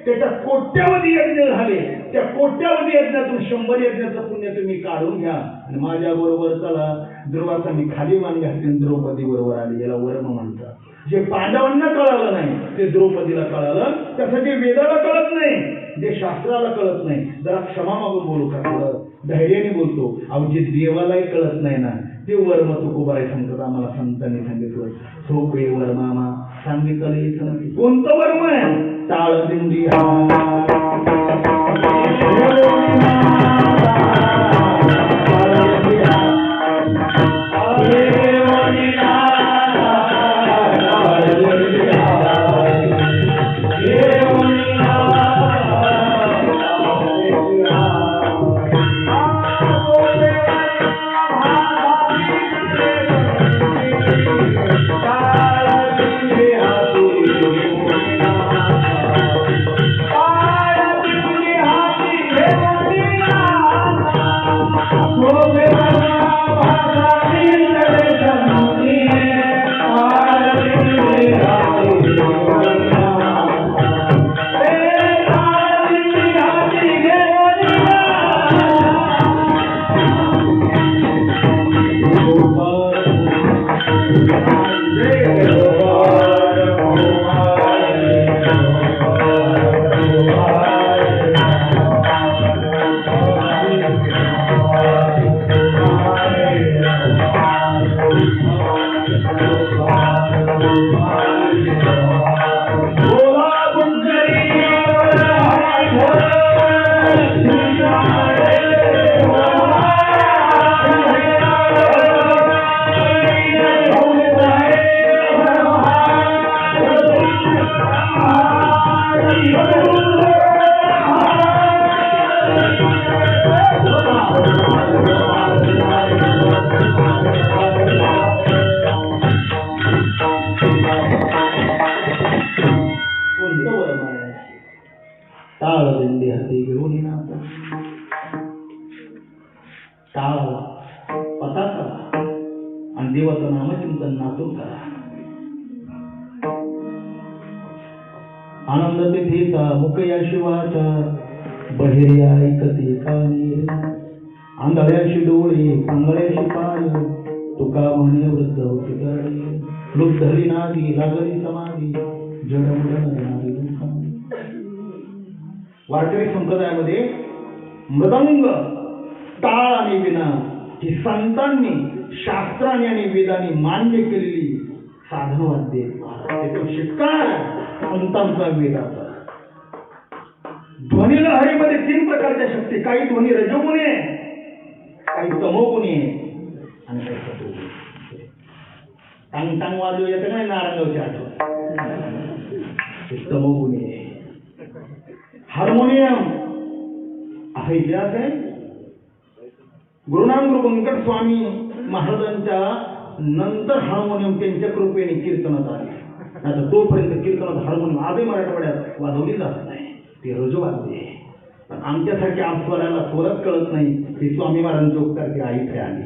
त्याच्यात कोट्यावधी यज्ञ झाले. त्या कोट्यावधी यज्ञातून 100 यज्ञाचं पुण्य तुम्ही काढून घ्या आणि माझ्या बरोबर चला. दुर्वासाने खाली मान घातली, द्रौपदी बरोबर आली. याला वर्म म्हणतात. जे पांडवांना कळालं नाही ते द्रौपदीला कळालं. त्यासाठी वेदाला कळत नाही, जे शास्त्राला कळत नाही. जरा क्षमा मागून बोलू का, थोडं धैर्याने बोलतो. अहो जे देवालाही कळत नाही ना ते वर्म तुकोबाई सांगतात. आम्हाला संतांनी सांगितलं सोपे वर्मा सांगितलं. कोणतं वर्म आहे? टाळ दिंडी देवाचं नामचिंतन नातून करा. आनंद तिथेचा मुकया शिवाचा बहिर्या ऐकते कानी आंधळ्याशी डोळे पांगळ्याशी पाय तुका म्हणे वृद्ध होते गाडी लोक धरली नादी लागली समाधी जडमुडणारी वारकरी संप्रदायामध्ये मृदंग टाळ आणि विना ही संतांनी शास्त्राने आणि वेदाने मान्य केलेली साधनवाद्य त्याच्यावर शिटकार संतांचा वेदाचा. ध्वनी लहरीमध्ये 3 प्रकारच्या शक्ती, काही ध्वनी रजोगुणी, काही तमोगुणी आणि काही सतोगुणी. टांग टांग वाजव येतं का नाही नारायणगावची आठवण, तमोगुणी. हार्मोनियम असा इतिहास आहे. गुरुनाम गुरु व्यंकट स्वामी महाराजांच्या नंतर हार्मोनियम त्यांच्या कृपेने कीर्तनात आले. आता तोपर्यंत कीर्तनात हार्मोनियम आजही मराठवाड्यात वाजवली जात नाही, ते रजोवाद्य आहे. पण आमच्यासारख्या आस्वाराला स्वरच कळत नाही, ते स्वामी महाराजांचे उपकार की आई इथे आली,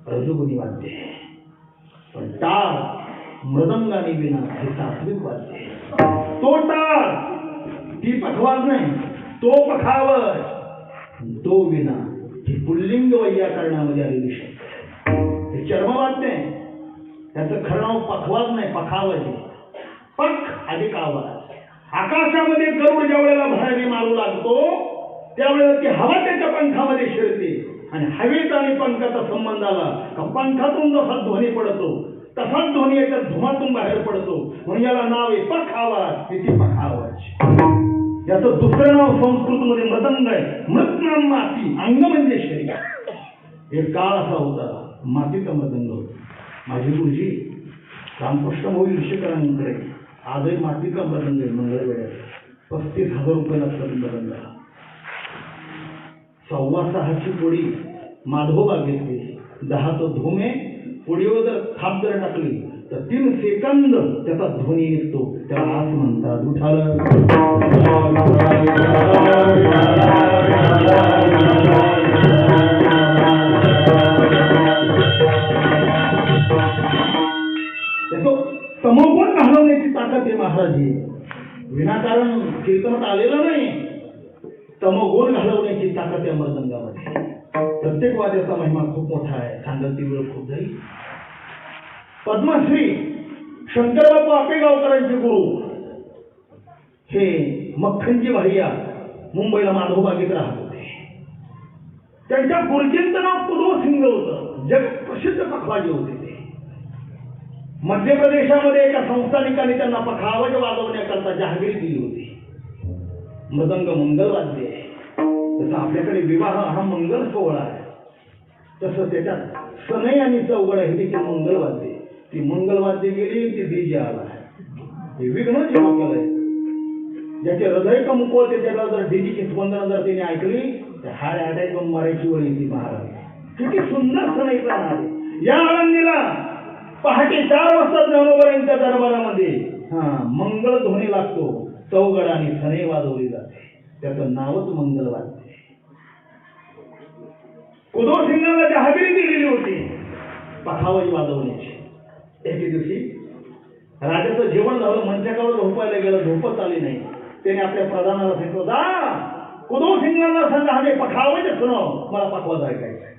रजोगुणी वाद्य. पण टाळ मृदंगाने विना हे सात्विक वाद्य. तो टाळ ती पखवाज नाही, तो पखावज, तो विना ही पुल्लिंग वैयाकरणामध्ये आलेली शब्द. हे चर्मवाद्य आहे, त्याचं खरं नाव पखवाज नाही, पखावज. पख अधिक आवाज. आकाशामध्ये गरुड ज्या वेळेला भरारी मारू लागतो त्यावेळेला ती हवा त्याच्या पंखामध्ये शिरते आणि हवेचा आणि पंखाचा संबंध आला का पंखातून जसा ध्वनी पडतो तसाच ध्वनी याच्या धुमातून बाहेर पडतो. म्हणून याला नाव आहे पख आवाज, किती पखावज. याचं दुसरं नाव संस्कृतमध्ये मृदंग आहे. मृत नाम माती, अंग म्हणजे शरीर. एक काळ असा होता मातीचा मृदंग होता. माझे गुरुजी रामकृष्ण भाऊ ऋषिकरांकडे आजही मातीचा मृदंग आहे मंगळवेळा 35,000 रुपये लागतात मृदंगाला. 6.25ची पोळी माधोबा घेतली 10चं धोमे पोळीवर जर थाप जर टाकली तर 3 सेकंद त्याचा ध्वनी निघतो. त्याला आज म्हणतात उठाल. तमोगुण घालवण्याची ताकद आहे महाराजी. विनाकारण कीर्तनात आलेलं नाही. तमोगुण घालवण्याची ताकद या मृदंगामध्ये. प्रत्येक वाद्याचा महिमा खूप मोठा आहे. सांगत ती वेळ खूप जाईल. पद्मश्री शंकरबापू आपेगावकरांचे गुरु हे मख्खनजी भाईया मुंबईला माधोबागेत राहत होते. त्यांच्या गुरुजींचं नाव कुदो सिंग होतं. जग प्रसिद्ध पखवाजे होते ते. मध्य प्रदेशामध्ये एका संस्थानिकाने त्यांना पखावज वाजवण्याकरता जहागिरी दिली होती. मृदंग मंगलवाद्य आहे. तसं आपल्याकडे विवाह हा मंगल सोहळा आहे. तसं त्याच्यात सनई आणि चौघड हे देखील मंगलवाद्य. ती मंगलवाद्य गेली ती डीजे आला. हे विघ्न जेव्हा केलंय ज्याचे हृदय कमकुवते त्याला जर डीजेची स्पंदन जर त्याने ऐकली तर हाड आटायची मरायची वेळ येते महाराज. किती सुंदर सनईचा नाद. या आळंदीला पहाटे 4 वाजता ज्ञानोबरांच्या दरबारामध्ये मंगल ध्वनी लागतो. चौघड आणि सनई वाजवली जाते. त्याचं नावच मंगलवाद्य. कुदो सिंगाला जहागिरी दिलेली होती पखावज वाजवण्याची. एके दिवशी राजाचं जेवण झालं. मंचकावर झोपायला गेलं. झोपच आली नाही. त्याने आपल्या प्रधानाला सांगितलं जा कुदो सिंगाला सांगा हवे पखावज सुनाव मला पखवाज ऐकायचं.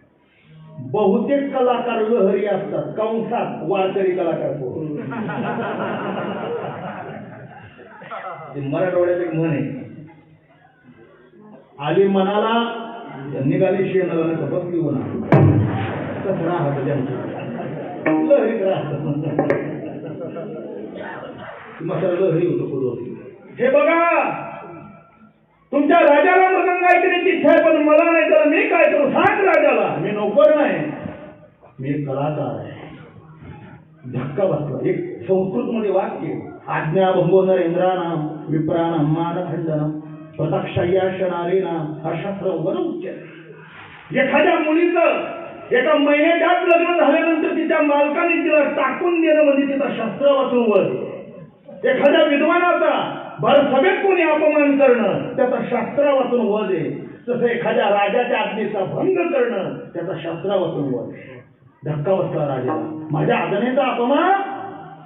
बहुतेक कलाकार लहरी असतात. कंसात वारकरी कलाकार मराठवाड्यात एक म्हण आहे आली मनाला निघाली शेणाला नाही बसली होणार. तसं राहत त्यांचं लहरीत राहतात. मसाला लहरी होतो कुदो. हे बघा तुमच्या राजाला मृदंग ऐकण्याची इच्छा आहे पण मला नाही तर मी काय करू सांग राजाला. मी नोकर नाही मी एक कलाकार आहे. धक्का बसला. एक संस्कृत मध्ये वाक्य आज्ञा भंगो नरेंद्रानाम विप्राणाम मानखंडनम प्रताक्षायशनारेनाम अशास्त्र वर उच्चार. एखाद्या मुलीचं एका महिन्यात लग्न झाल्यानंतर तिच्या मालकाने तिला टाकून देणं म्हणजे तिचा शस्त्र वाचून वर. एखाद्या विद्वानाचा भर सभेत कोणी अपमान करणं त्याचा शास्त्र वाचून वध आहे. तसं एखाद्या राजाच्या आज्ञेचा भंग करणं त्याचा शास्त्र वाचून वध आहे. धक्का बसला राजाला. माझ्या आज्ञेचा अपमान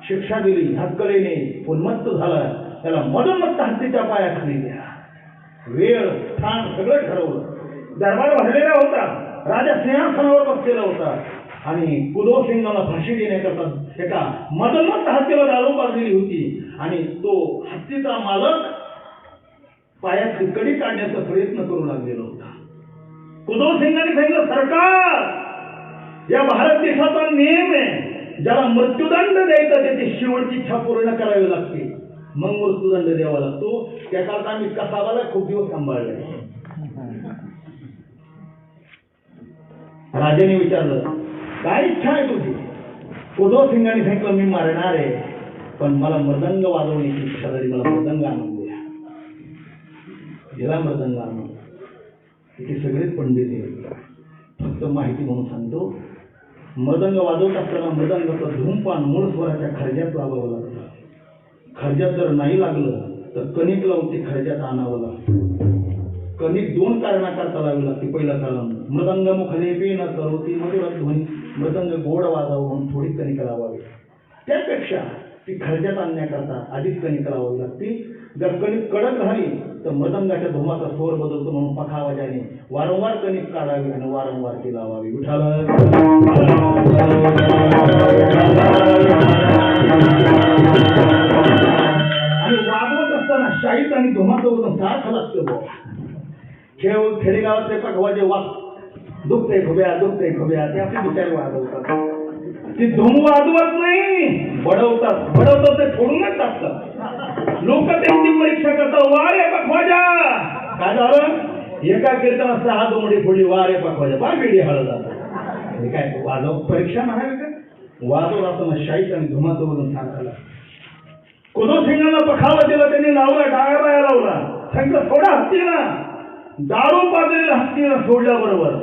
शिक्षा दिली. हक्कलेने उन्मत्त झाला. त्याला मदोन्मत्त हत्तीच्या पायाखाली द्या. वेळ स्थान सगळं ठरवलं. दरबार भरलेला होता. राजा सिंहासनावर बसलेला होता आणि कुदो सिंगाला फाशी देण्याकरता एका मदोन्मत्त हत्तीला दारू पाजलेली होती आणि तो हत्तीचा मालक पायात कडी काढण्याचा प्रयत्न करू लागलेला होता. कुदो सिंगाने सांगितलं सरकार या भारत देशाचा नियम आहे ज्याला मृत्यूदंड द्यायचा त्याची शेवटची इच्छा पूर्ण करावी लागते मग मृत्यूदंड द्यावा लागतो. त्याकरता आम्ही कसाबाला खूप दिवस सांभाळले. राजाने विचारलं काय इच्छा आहे तुझी. कुदो सिंगाने सांगितलं मी मरणार आहे पण मला मृदंग वाजवण्याची इच्छा झाली. मला मृदंग आणून द्या. गेला मृदंग आणून. तिथे सगळेच पंडित आहेत. फक्त माहिती म्हणून सांगतो मृदंग वाजवत असताना मृदंगाचं धूमपान मूळ स्वराच्या खर्जात लावावं लागतं. खर्जात जर नाही लागलं तर कणिक लावून ते खर्जात आणावं लागतं. कणिक 2 कारणाकरता लावावी लागते. पहिलं कारण मृदंग मुखलेपी न करोती मधुर ध्वनी. मृदंग गोड वाजावं म्हणून थोडी कणिक लावावी. त्यापेक्षा ती खर्जात आणण्याकरता अधिक कणिक लावावी लागते. जर कणिक कडक झाली तर मृदंगाच्या धुमाचा स्वर बदलतो म्हणून पखावाजाने वारंवार कणिक काढावी आणि वारंवार ती लावावी. विठाल आणि वाजवत असताना शाहीत आणि धुमाचं वजन सारखं लागतं. खेडेगावातले पखवाजे दुखते खुब्या ते आपली विचार वाजवतात. ती धूम वाजवत नाही बडवतात ते फोडूनच टाकतात. लोक त्यांची परीक्षा करतात. वा रे पखवाजा काय झालं. एका कीर्तनात 6 दोमडी फोडली. वा रे पखवाजा बा वेडी हळद जातात. काय वाजव परीक्षा म्हणावी का. वाजवत असताना शाहीत आणि धुमाचं वजन सांगायला कुदोसिंगांना पखावतीला त्यांनी लावला, डाव्या बाया लावला. सांगितलं थोडा हत्तीला, दारू पाजलेल्या हत्तीला सोडल्याबरोबर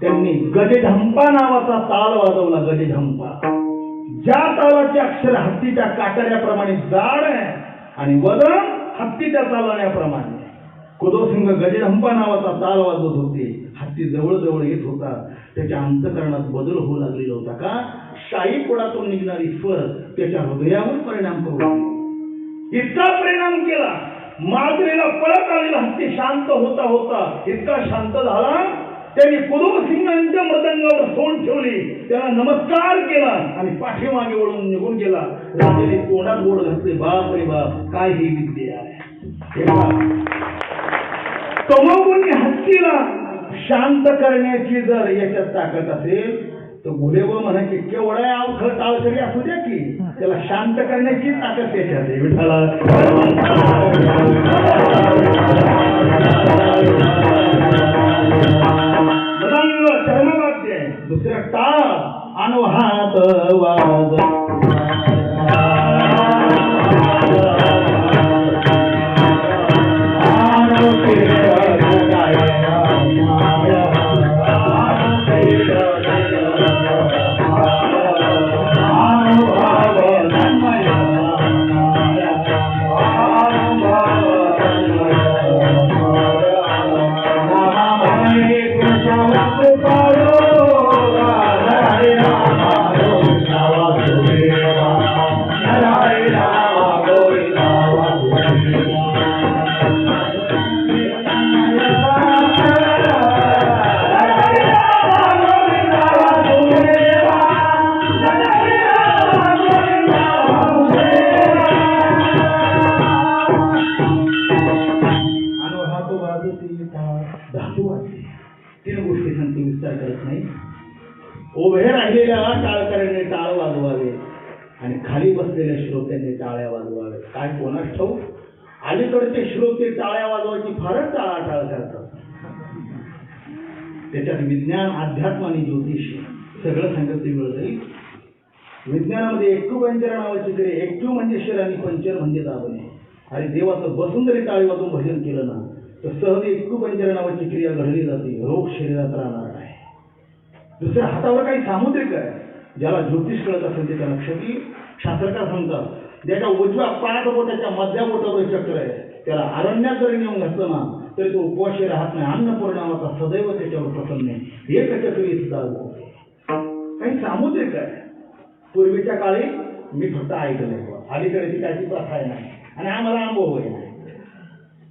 त्यांनी गजेढंपा नावाचा ताल वाजवला. गजेढंपा, ज्या तालाचे अक्षर हत्तीच्या कातड्याप्रमाणे जाड आहे आणि वजन हत्तीच्या चालण्याप्रमाणे. कुदोसिंग गजेढंपा नावाचा ताल वाजवत होते. हत्ती जवळ जवळ येत होता. त्याच्या अंतःकरणात बदल होऊ लागलेला होता. का? शाही पोळातून निघणारी स्वर त्याच्या हृदयावर परिणाम करू लागली. इतका परिणाम केला, माजरीला पळत आलेला हत्ती शांत होता होता इतका शांत झाला, त्यांनी कुदोसिंगांच्या मृदंगावर सोंड ठेवली, त्याला नमस्कार केला आणि पाठीमागे वळून निघून गेला. राजाने तोंडात बोट घातले, बाप रे बाप, काय ही विद्या आहे. तमोगुणी हत्तीला शांत करण्याची जर याच्यात ताकद असेल तर गुलेव म्हणायचे केवढा अवखळ टाळकरी असू द्या की त्याला शांत करण्याची ताकद त्याच्यात आहे. विठ्ठला मृदंग चर्मवाद्य आहे. दुसरा टाळ अनुहात वाज उभे राहिलेल्या टाळकऱ्याने टाळ वाजवावे आणि खाली बसलेल्या श्रोत्यांनी टाळ्या वाजवावे. काय कोणास ठाऊक, अलीकडचे श्रोते टाळ्या वाजवायची फारच टाळाटाळ करतात. त्याच्यात विज्ञान, अध्यात्म आणि ज्योतिष सगळं सांगत मिळत. विज्ञानामध्ये एक्यूपंचर नावाची क्रिया, एक्यू म्हणजे शिर आणि पंचर म्हणजे दाबणे. आणि देवाचं बसून जरी टाळी वाजून भजन केलं ना तर सहज एक्यूपंचर नावाची क्रिया घडली जाते, रोग शरीरात राहणार नाही. दुसऱ्या हातावर काही सामुद्रिक आहे, ज्याला ज्योतिष कळत असेल ते त्याला क्षती शास्त्रकार सांगतात. ज्याच्या उजव्या पायाचा बोटाच्या मधल्या बोटावर चक्र आहे त्याला अरण्यात जरी नेऊन घातलं ना तरी तो उपवाशी राहत नाही. अन्नपूर्णावाचा सदैव त्याच्यावर प्रसन्न आहे. एक चक्री सुद्धा काही सामुद्रिक आहे. पूर्वीच्या काळी मी फक्त ऐकलंय, अलीकडे ती काही प्रथा आहे नाही आणि आम्हाला अनुभव आहे.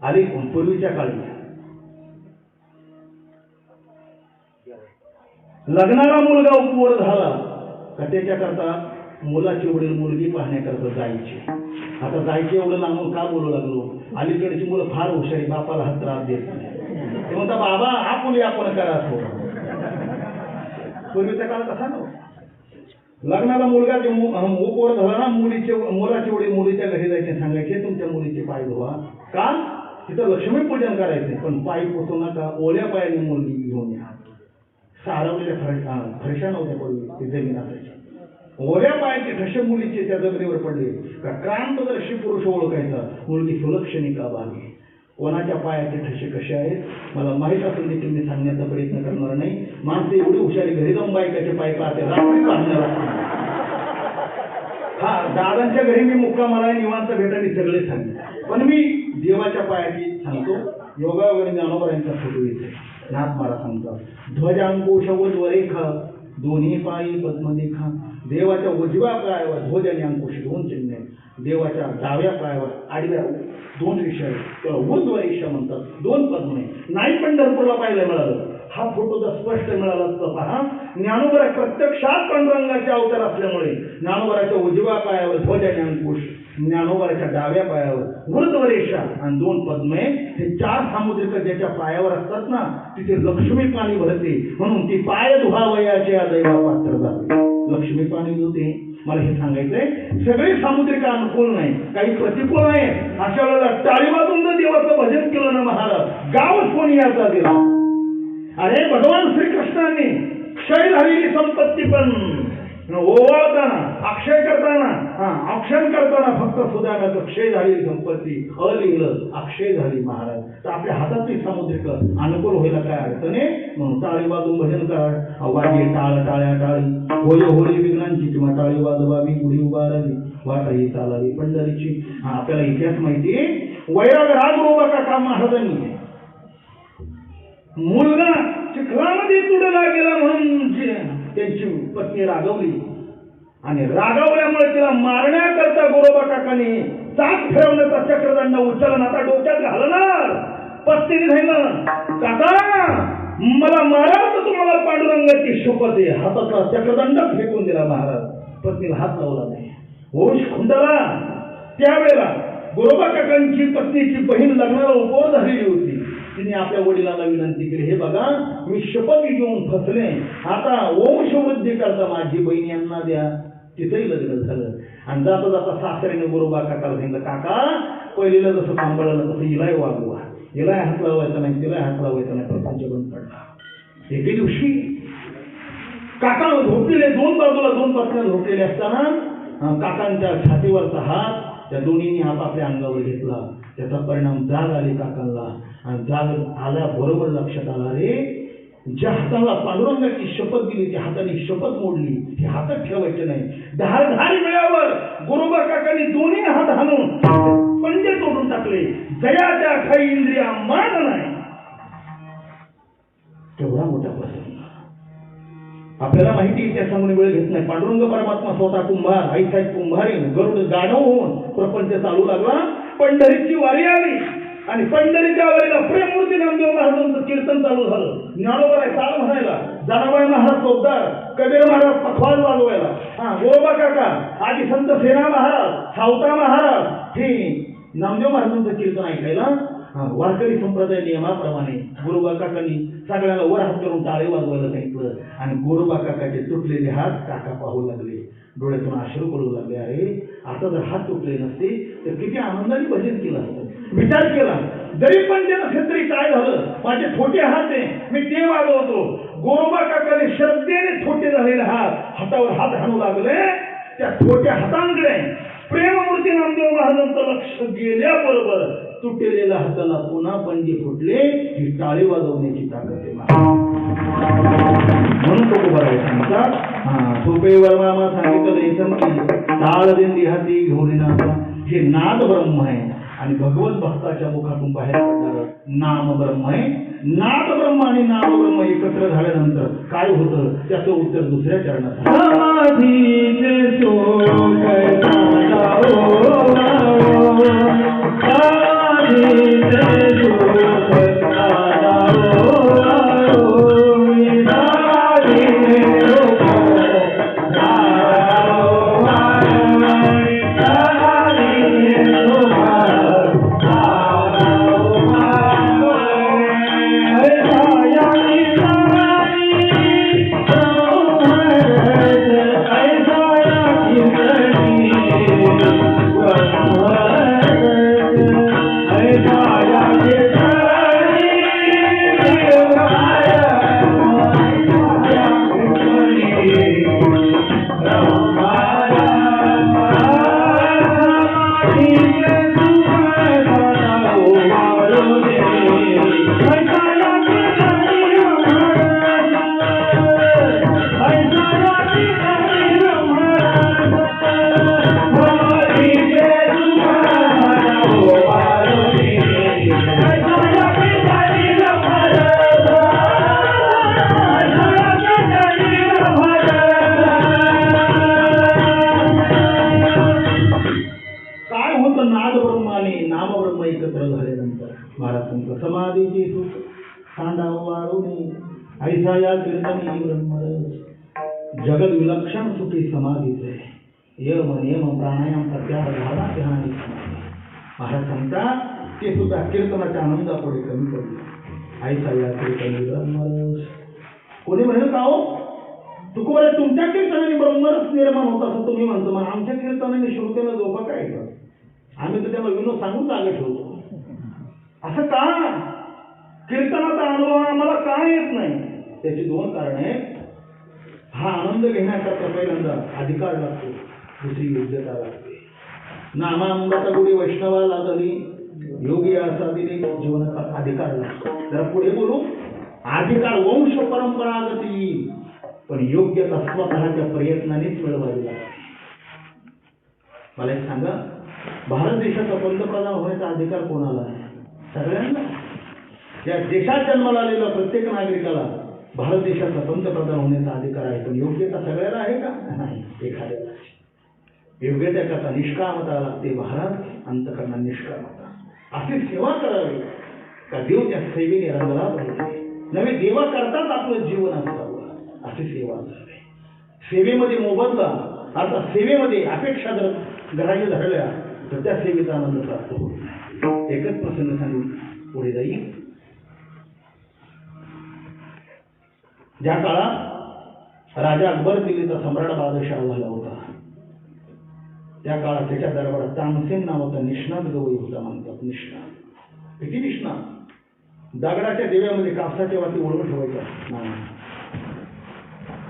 आली पूर्वीच्या काळी लग्नाला मुलगा उपवर झाला का त्याच्याकरता मुलाची वडील मुलगी पाहण्याकरता जायची. आता जायचे एवढं लांबून का बोलू लागलो, अलीकडची मुलं फार हुशारी, बापाला हात त्रास देत नाही. ते म्हणता बाबा आपण आपण करा. पूर्वीच्या काळात असा नव्हता. लग्नाला मुलगा उपवर झाला ना मुलाची वडील मुलीच्या घरी जायचे, सांगायचे तुमच्या मुलीचे पाय धुवा. का? तिथं लक्ष्मीपूजन करायचे, पण पाय पुसू नका, ओल्या पायाने मुलगी घेऊन या. सारवलेल्या फरशा नव्हत्या पूर्वी, ती जमीन असायची. ओल्या पायाचे ठसे मुलीचे त्या जमिनीवर पडले का क्रांतदर्शी पुरुष ओळखायचा, मुलगी सुलक्षणी का बागे. कोणाच्या पायाचे ठसे कसे आहेत मला माहीत असून देखील मी सांगण्याचा प्रयत्न करणार नाही. माणसे एवढी हुशारी घरी जाऊन बायकाचे पाय पाहते, रात्री पाहणार. हा, दादांच्या घरी मी मुक्कामाला निवांत भेटायला सगळे सांगते, पण मी देवाच्या पायाची सांगतो. योगा वगैरे ज्ञानोबरांचा फोटो येते, नाथ मारा सांगतात. ध्वजांकुश वरेख दोन्ही पायी पद्मदेखा. देवाच्या उजव्या पायावर ध्वज आणि अंकुश दोन चिन्ह आहेत. देवाच्या डाव्या पायावर आडव्या दोन रेषा आहेत, त्याला उर्ध्व रेषा म्हणतात, दोन पद्म आहे. नाही पंढरपूरला पाहायला मिळालं. हा फोटो जर स्पष्ट मिळाला तर पहा, ज्ञानोबा प्रत्यक्षात पांडुरंगाचे अवतार असल्यामुळे ज्ञानोबाच्या उजव्या पायावर ध्वज आणि अंकुश, ज्ञानोबाच्या डाव्या पायावर उर्ध्व रेषा आणि दोन पद्मे. हे चार सामुद्रिक ज्याच्या पायावर असतात ना तिथे लक्ष्मी पाणी भरते, म्हणून ती पाय धुवावयाच्या दैवा पात्र जाते, लक्ष्मी पाणी धुते. मला हे सांगायचंय, सगळे सामुद्रिक अनुकूल नाही, काही प्रतिकूल आहे. अशा वेळेला टाळी वाजून जर देवाचं भजन केलं ना महाराज, गावच कोणी याचा दिला. अरे भगवान श्रीकृष्णांनी क्षय झालेली संपत्ती पण ओवाळताना, अक्षय करताना, औक्षण करताना फक्त सुदाम्याचं क्षय झालेली संपत्ती अलिहिलं अक्षय झाली महाराज. तर आपल्या हातातली सामुद्रिक अनुकूल व्हायला काय अडचण आहे. म्हणून टाळी वाजून भजन करा. वाजे टाळ टाळ्या टाळी होय होळी विघ्नांची किंवा टाळी वाजवावी गुढी उभारावी वाटाही चालावी पंढरीची. आपल्याला इतिहास माहिती आहे. वैराग राजगोबा काका महाराजांनी मुलगा चिखलामध्ये तुडला गेला म्हणून त्यांची पत्नी रागवली आणि रागवल्यामुळे तिला मारण्याकरता गोरोबा काकांनी चाक फिरवण्याचा चक्रदंड उचलला. आता डोक्यात घालणार पत्नीने सांगितलं, काका मला मारा तर तुम्हाला पांडुरंगाची शपथ आहे. हातातला चक्रदंड फेकून दिला महाराज. पत्नीला हात लावला नाही. वंश खुंटला. त्यावेळेला गोरोबा काकांची पत्नीची बहीण लग्नाला उपवर झालेली होती. तिने आपल्या वडिलांना विनंती केली, हे बघा मी शपथ घेऊन फसले, आता वंशवृद्धी करता माझी बहीण यांना द्या. तिथंही लग्न झालं. आणि जाता जाता सासऱ्याने गोरोबा काकाला सांगितलं, काका पहिलेला जसं सांभाळलं तसं हिलाही वागवा. हिलाही हात लावायचा नाही, तिलाही हात लावायचा नाही. प्रपंच बंद पडला. एके दिवशी काका झोपलेले, दोन बाजूला दोन पत्न्या झोपलेले असताना काकांच्या छातीवरचा हात त्या दोन्हीने आपापल्या अंगावर घेतला. त्याचा परिणाम जाग आली काकांना. आणि जाग आल्याबरोबर लक्षात आला, रे ज्या हाताला पांडुरंगाची शपथ दिली त्या हाताने शपथ मोडली. हे हातात ठेवायचे नाही. धारधारी वेळावर गोरोबा काकांनी दोन्ही हात हाणून पंजे तोडून टाकले. जयाच्या काही इंद्रिया मान नाही. केवढा मोठा प्रसंग. आपल्याला माहिती त्या सांगून वेळ घेत नाही. पांडुरंग परमात्मा स्वतः कुंभार, आईसाहेब कुंभारे गरुड गाढव होऊन प्रपंच चालू लागला. पंढरीची वारी आली आणि पंढरीच्या वारीला प्रेममूर्ती नामदेव महाराजांचं कीर्तन चालू झालं. ज्ञानोबा ताल म्हणायला, जनाबाई महाराज चौकदार, कबीर महाराज पखवाज वाजवायला, गोरोबा काका, आदी संत सेना महाराज, सावता महाराज हे नामदेव महाराजांचं कीर्तन ऐकायला वारकरी संप्रदाय नियमाप्रमाणे गोरोबा काकांनी सगळ्याला वर हात करून टाळे वाजवायला सांगितलं. आणि गोरोबा काकाचे तुटलेले हात काका पाहू लागले. डोळ्यातून अश्रू पडू लागले. अरे आता जर हात तुटले नसते तर किती आनंदाने भजन केलं असतं. विचार केला, जरी पण ते नसेल तरी काय झालं, माझे छोटे हात आहे मी ते वाजवतो. गोरोबा काकाने श्रद्धेने छोटे झालेले हातावर हात घालू लागले. त्या छोट्या हातांकडे प्रेममूर्ती नामदेव महाराजांचं लक्ष गेल्याबरोबर तुटलेल्या हाताला पुन्हा पंजे फुटले. ही टाळी वाजवण्याची ताकद आहे. म्हणून तो बरोबर सांगतात, सोपे वर्मा सांगितलं टाळ दिंडी हाती घेऊन नाचा. हे नाद ब्रह्म आहे आणि भगवत भक्ताच्या मुखातून बाहेर पडणारं नाम ब्रह्म आहे. नाद ब्रह्म आणि नाम ब्रह्म एकत्र झाल्यानंतर काय होतं त्याचं उत्तर दुसऱ्या चरणात. समाधीची सुख सांडाव वाळूने ऐसा या कीर्तनी ब्रह्मरस. जगत विलक्षण सुखी समाधीचे यम नियम प्राणायाम प्रत्याह झाला ध्यान. महाराज सांगतात ते सुद्धा कीर्तनाच्या आनंदापुढे कमी पडले. ऐसा या कीर्तनी ब्रह्मरस. कोणी म्हणेल का हो तुकोबरे तुमच्या कीर्तनाने ब्रह्मरस निर्माण होत असं तुम्ही म्हणतो, मग आमच्या कीर्तनाने श्रोत्याला झोपा काय का? आम्ही तर त्याला विनोद सांगून जागे ठेवतो. असं का? कीर्तनाचा अनुभव आम्हाला का येत नाही? त्याची दोन कारण आहेत. हा आनंद घेण्याकरता पहिल्यांदा अधिकार लागतो, दुसरी योग्यता लागते. नामामृता गुडी वैष्णवा लागली, योगी असा दिले जीवनाचा अधिकार लागतो. जरा पुढे बोलू. अधिकार वंश परंपरागत येईल, पण योग्यता स्वतःच्या प्रयत्नानेच मिळवावी लागते. मला एक सांगा, भारत देशाचा पंतप्रधान होण्याचा अधिकार कोणाला आहे? सगळ्यांना. या देशात जन्माला आलेल्या प्रत्येक नागरिकाला भारत देशाचा पंतप्रधान होण्याचा अधिकार आहे, पण योग्यता सगळ्याला आहे का? नाही, एखाद्याला. योग्यता करता निष्कामता लागते. महाराज अंतकरणा निष्कामता. अशी सेवा करावी का देव त्या सेवेने रंगला पाहिजे. नव्हे देवा करताच आपलं जीवन असावं, अशी सेवा असावी. सेवेमध्ये मोबदला, आता सेवेमध्ये अपेक्षा जर घराने धरल्या तर त्या सेवेचा आनंद प्राप्त होतो. एकच प्रसंग सांगून पुढे जाईल. ज्या काळात राजा अकबर दिल्लीचा सम्राट बादशाह झाला होता, त्या काळात त्याच्या दरबारात तानसेन नावाचा निष्णात गवई होता म्हणतात. निष्णात, किती निष्णात. दगडाच्या देव्यामध्ये कापसाच्या वाटी ओळखून ठेवायच्या नाही,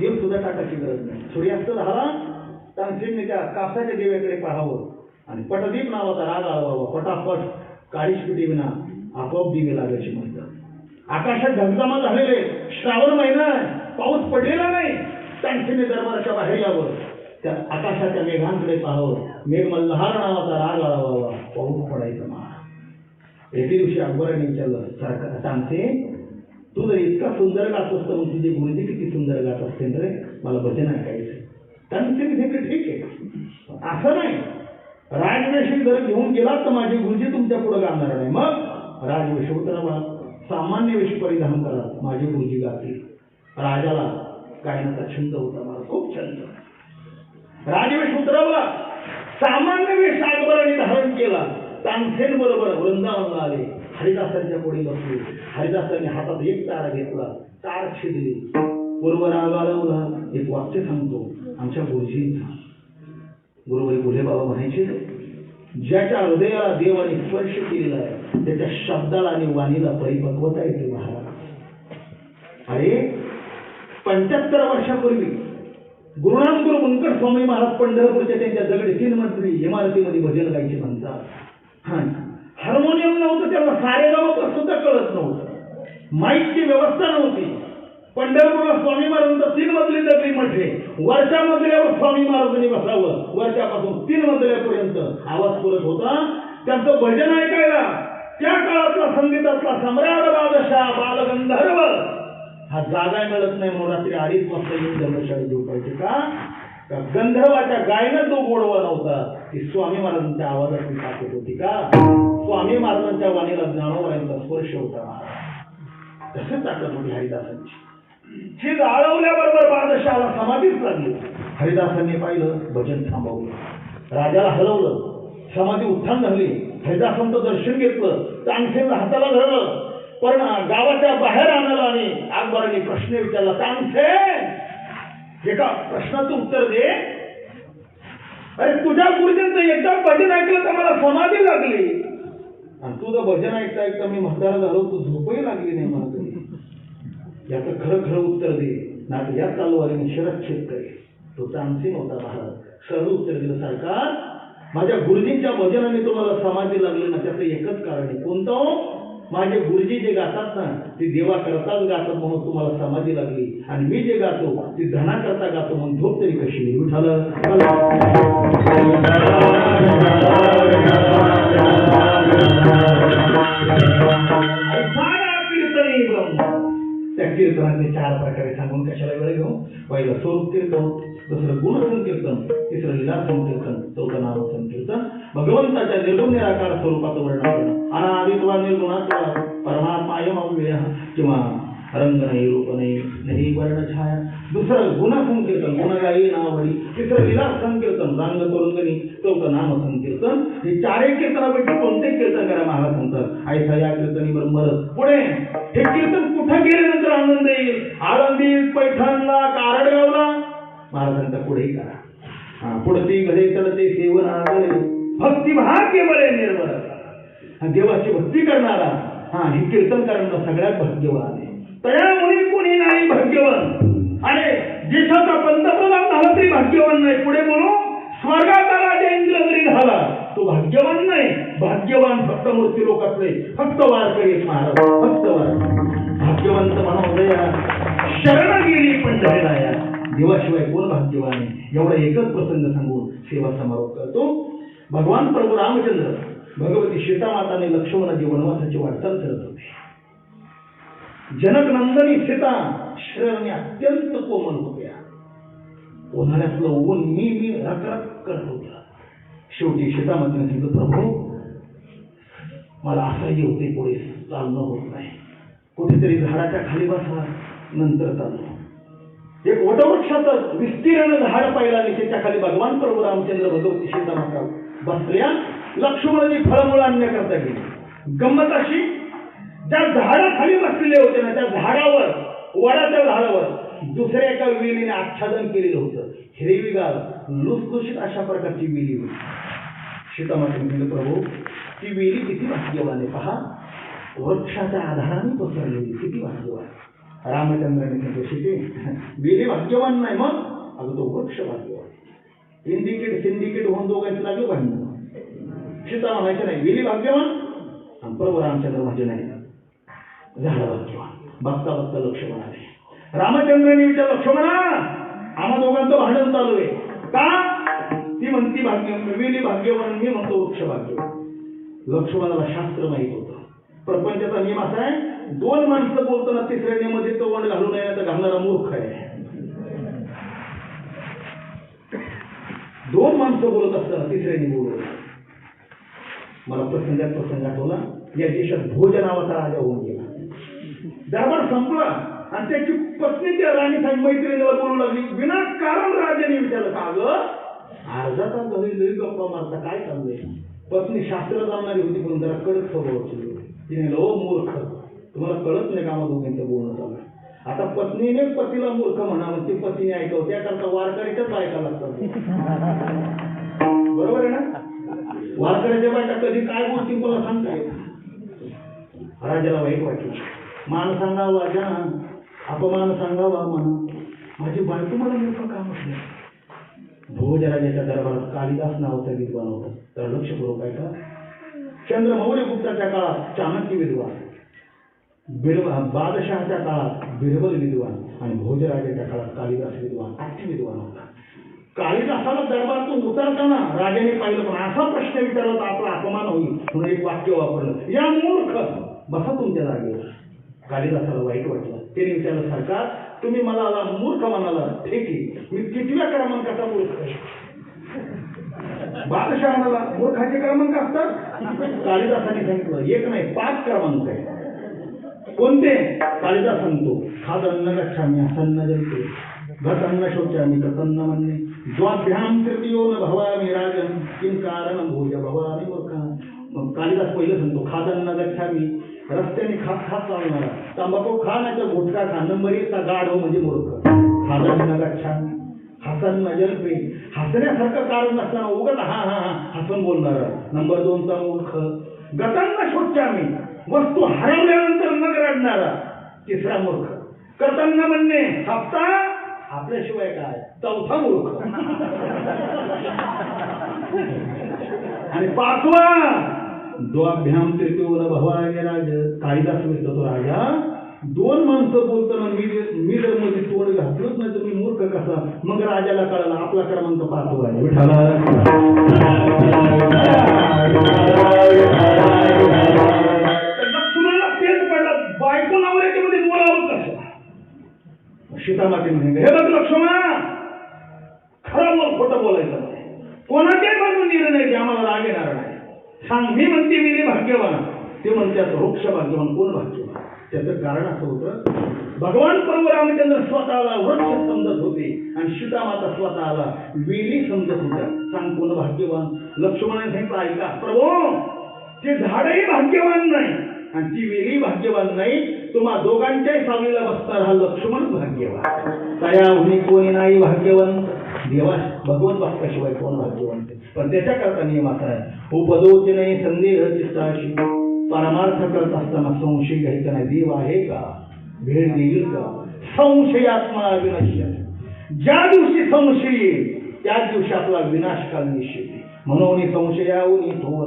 तेल सुद्धा टाकायची गरज नाही. सूर्यास्त झाला, तानसेनने त्या कापसाच्या देव्याकडे पाहावं आणि पटदीप नावाचा राग आळवावा. पटापट काळीच विना आपोआप दिवे लागायचे म्हणतात. आकाशात ढगजमा झालेले, श्रावण महिना, पाऊस पडलेला नाही. तानसेनने दरबाराच्या बाहेर यावं, त्या आकाशाच्या मेघांकडे पाहावं, मेघमल्हार नावाचा राग आळवावा, पाऊस पडायचा मा. एके दिवशी अकबराने विचारलं, तानसेन तू जर इतका सुंदर गात असतो, मग तुझे गुरुजी किती सुंदर गात असतील रे, मला भजन ऐकायचं. तानसेन म्हणाले, ठीक आहे, असं नाही, राजवेश जर घेऊन गेलात तर माझे गुरुजी तुमच्या पुढे गाणार नाही. मग राजवेश उतरवा, सामान्य वेश परिधान करा, माझे गुरुजी गातील. राजाला गायनाचा छंद होता, मला खूप छंद. राजवेश उतरवला, सामान्य वेश अकबराने धारण केला. तानसेन बरोबर वृंदावनला आले, हरिदासांच्या पुढे बसले. हरिदासांनी हातात एक तारा घेतला, तार छिदली, पूर्वराग आळवला. एक वाक्य सांगतो आमच्या गुरुजींचा. गुरुवारी बोले बाबा म्हणायचे, ज्याच्या हृदयाला देवाने स्पर्श केलेला आहे त्याच्या शब्दाला आणि वाणीला परिपक्वता येते महाराज. अरे 75 वर्षापूर्वी गुरुनाम गुरु मंकट स्वामी महाराज पंढरपूरच्या त्यांच्या दगडी 3 मंत्री इमारतीमध्ये भजन गायचे म्हणतात. हार्मोनियम नव्हतं, त्याला सारेगमप सुद्धा कळत नव्हतं, माईकची व्यवस्था नव्हती. पंढरपूरला स्वामी महाराजांचा 3 मजली दगडी म्हटले, वरच्या मजल्यावर स्वामी महाराजांनी बसावं, वरच्यापासून 3 मजल्यापर्यंत आवाज पुरत होता. त्यांचं भजन ऐकायला त्या काळातला संगीतातला सम्राट बादशाह बालगंधर्व हा जागा मिळत नाही म्हणून रात्री 2:30 वाजता येऊन धर्मशाळेत झोपायचे. का? गंधर्वाच्या गायनात जो गोडवा नव्हता, ती स्वामी महाराजांच्या आवाजातली ताकद होती. का? स्वामी महाराजांच्या वाणीला ज्ञानोबरांचा स्पर्श होता. तसंच ताकद होती हरिदासांची. हे आळवल्याबरोबर बादशाहाला समाधीच लागली. हरिदासांनी पाहिलं, भजन थांबवलं, राजाला हलवलं, समाधी उत्थान झाली. हरिदासांचं दर्शन घेतलं, तानसेनला हाताला धरलं, पण गावाच्या बाहेर आणायला आणि अकबराने प्रश्न विचारला, तानसेन एका प्रश्नाचं उत्तर दे. अरे तुझ्या गुरुजींचं एकदा भजन ऐकलं तर मला समाधी लागली, आणि तुझं भजन ऐकता ऐकता मी म्हातारा झालो, तू झोपही लागली नाही मला. याचं खरं खरं उत्तर दे, ना या चालवारीने शिरच्छेद करे. तो तानसेन होता महाराज. सरळ उत्तर दिलं, सरकार माझ्या गुरुजींच्या भजनाने तुम्हाला समाधी लागली ना, त्याचं एकच कारण आहे. कोणतं? माझे गुरुजी जे गातात ना ते देवा करताच गातात म्हणून तुम्हाला समाधी लागली, आणि मी जे गातो ते धना करता गातो म्हणून झोप तरी कशी उठालं. त्या कीर्तनाचे 4 प्रकारे सांगून कशाला वेळ घेऊ. पहिलं स्वरूप कीर्तन, दुसरं गुण संकीर्तन, तिसरं लीला संकीर्तन, चौथं नाम संकीर्तन. भगवंताच्या निर्गुण निराकार स्वरूपाचं वर्णन करणं. अनादित्वा निर्गुणात्वा परमात्मायम अव्यय किंवा रंग नाही, रूप नाही वर्ण छाया. दुसरं गुण संकीर्तन, गुणगायी नावडी. तिसरं लीला संकीर्तन, रंग तरुंगणी. चौथं नाम संकीर्तन. हे 4 कीर्तनापैकी कोणते कीर्तन करा महाराज म्हणतात. ऐसा या कीर्तनी बरं. पुढे हे कीर्तन कुठं गेल्यानंतर आनंद येईल? आळंदीत, पैठणला, कारडगावला. महाराजांचा पुढेही करा. पुढती घडे चढते सेवनागळे, भक्ती भाग्य बळे निर्मळ. देवाची भक्ती करणारा हे कीर्तन करणारा सगळ्यात भाग्यवान आहे. तयामुळे कोणी नाही भाग्यवान. आणि देशाचा पंतप्रधान झाला तरी भाग्यवान नाही. पुढे बोलू, स्वर्गाचा राजा इंद्र जरी झाला तो भाग्यवान नाही. भाग्यवान फक्त मूर्ती लोकातले, फक्त वारकरी महाराज, फक्त वारकरी. भाग्यवंत म्हणा शरण गेली पण जळाया, देवाशिवाय कोण भाग्यवान आहे. एवढा एकच प्रसंग सांगून सेवा समारोप करतो. भगवान प्रभू रामचंद्र भगवती सीतामाताने लक्ष्मणाची वनवासाची वाटचाल करत होते. जनकनंदनी सीता शरीराने अत्यंत कोमल होत्या. उन्हाळ्यातलं ऊन मी रखरख करत होत्या. शेवटी सीतामातेने सांगितलं, प्रभू मला असह्य होते, पुढे चालणं होत नाही, कुठेतरी झाडाच्या खाली बसा, नंतर चाललो. एक वटवृक्षाचं विस्तीर्ण झाड पाहिला आणि त्याच्या खाली भगवान प्रभू रामचंद्र भगवती सीतामाता बसल्या. लक्ष्मणाची फळमुळं आणण्याकरता गेली. गंमत अशी, ज्या झाडाखाली बसलेले होते ना, त्या झाडावर, वडाच्या झाडावर दुसऱ्या एका वेलीने आच्छादन केलेलं होतं. हिरवीगार लुसलुशीत अशा प्रकारची वेली होती. सीतामातेने म्हटलं, प्रभू ती वेली किती भाग्यवान आहे पहा, वृक्षाच्या आधाराने पसरलेली, किती भाग्यवान. रामचंद्राने सांगितलं, सीते वेली भाग्यवान नाही, मग अगं तो वृक्ष भाग्यवान. इंडिकेट सिंडिकेट होऊन दोघांचं लागलं भांडण. सीता म्हणायचं नाही वेली भाग्यवान, आणि प्रभू रामचंद्र म्हणजे नाही झालं भाग्यवान. बघता बघता लक्ष्मण आले. रामचंद्राने विचारलं, लक्ष्मणा आम्हा दोघांचं भांडण चालू आहे का? ती म्हणती भाग्य वेली भाग्यवान, मी म्हणतो वृक्ष भाग्यवान. लक्ष्मणाला शास्त्र माहित होतं. प्रपंचाचा नियम असा आहे, दोन माणसं बोलताना तिसऱ्या मध्ये तो वंड घालू नये, तर घालणारा मूर्ख आहे. दोन माणसं बोलत असताना तिसऱ्याने बोलत. मला प्रसंग आठवला. या देशात भोज नावाचा राजा होऊन गेला. दरबार संपला आणि त्याची पत्नी त्या राणी मैत्रिणीला बोलू लागली. विनाकारण राजाने विचारलं, का गं अर्धा तास घरी गप्पा मारता, काय चाललंय? पत्नी शास्त्र जाणणारी होती, पण जरा कडक स्वभावाची. तिने लो मूर्ख, तुम्हाला कळत नाही का आम्हा दोघांचं बोलणं चालू. आता पत्नीने पतीला मूर्ख म्हणावं, ती पत्नीने ऐकावं, त्याकरता वारकरीच्याच बायका लागतात. बरोबर आहे ना? वारकऱ्याच्या बायका कधी काय बोलतील मला सांगता येत. राजाला वाईट वाटलं. मान सांगावा जान, अपमान सांगावा म्हणा, माझी बायको मला मूर्ख काम असलं. भोजराजाच्या दरबारात कालिदास नावाचा विद्वान होता. तर लक्षपूर्वक काय का, चंद्रमौर्य गुप्ताच्या काळात चाणक्य विद्वान, बादशहाच्या काळात बिरबल विद्वान आणि भोजराजाच्या काळात कालिदास विद्वान, अति विद्वान होता. कालिदासाला दरबारातून उतरताना राजाने पाहिलं, पण असा प्रश्न विचारला तर आपला अपमान होईल म्हणून एक वाक्य वापरलं, या मूर्ख बसा तुमच्या जागेवर. कालिदासाला वाईट वाटलं. त्याने विचारलं, सरकार तुम्ही मला मूर्ख म्हणाला, ठीक आहे, मी कितव्या क्रमांकाचा मूर्ख आहे? बादशाह म्हणाला, मूर्खाचे क्रमांक असतात? कालिदासाने सांगितलं, एक नाही 5 क्रमांक आहे. कोणते? कालिदास सांगतो, खादन्न गच्छामि असन्न जलते, गतन्न शोचामि गतन्न मन्ये, द्वाभ्याम तृतीयो न भवामि राजन, किं कारणं भोज भवामि मूर्खः. मग कालिदास पहिलं सांगतो, खादन्न गच्छामि, रस्त्याने खात चालणारा, तंबाखू खा नाही तर गुटखा खा, नंबर 1 गाढव म्हणजे मूर्ख. खादन्न गच्छामि, हसन्न जल्पे, हसण्यासारखं कारण नसताना उगाच हा हा हा हसून बोलणारा, नंबर 2चा मूर्ख. गतन्न शोचामि, वस्तू हरवल्यानंतर न रडणारा, 3रा मूर्ख. करताना म्हणणे हप्ता आपल्याशिवाय काय, 4था मूर्ख. आणि 5वा द्वाभ्याम तृतीयो न भवामि राज. कालिदास म्हणतो, तो राजा 2 माणसं बोलताना मी जर मध्ये तोड घातलंच नाही तर मी मूर्ख कसा? मग राजाला कळलं आपला क्रमांक 5वा आहे. लक्ष्मणाला तेच पडलं, बायको नवऱ्याच्यामध्ये बोलावं कसं? सीतामाते म्हणे, हे बघ लक्ष्मणा, खरं बोल, खोटं बोलायचं नाही, कोणाच्याही बाजून निर्णय की आम्हाला राग येणार नाही. सांग, मी म्हणते मी भाग्यवान, ते म्हणतात वृक्ष भाग्यवान, कोण भाग्यवान? त्याचं कारण असं होतं, भगवान प्रभू रामचंद्र स्वतःला वृक्ष समजत होते आणि सीतामाता स्वतःला वेली समजत होत्या. सांग कोण भाग्यवान? लक्ष्मणाने सांगितलं, ऐका प्रभू, ते झाडही भाग्यवान नाही आणि ती वेली भाग्यवान नाही, तुम्हा दोघांच्याही सावलीला बसणार हा लक्ष्मण भाग्यवान. तया हुनी कोणी नाही भाग्यवान, देवा भगवत भक्ताशिवाय कोण भाग्यवान? पण त्याच्याकरता नियम असा आहे, उपदोच नाही संदेह चित्ताशी, परमार्थ करत असताना संशय घ्यायचा नाही. देव आहे का? भेट देईल का? संशयात्मा विनश्य. ज्या दिवशी संशय येईल त्याच दिवशी आपला विनाशकाल निश्चित आहे. म्हणून संशयावून थोर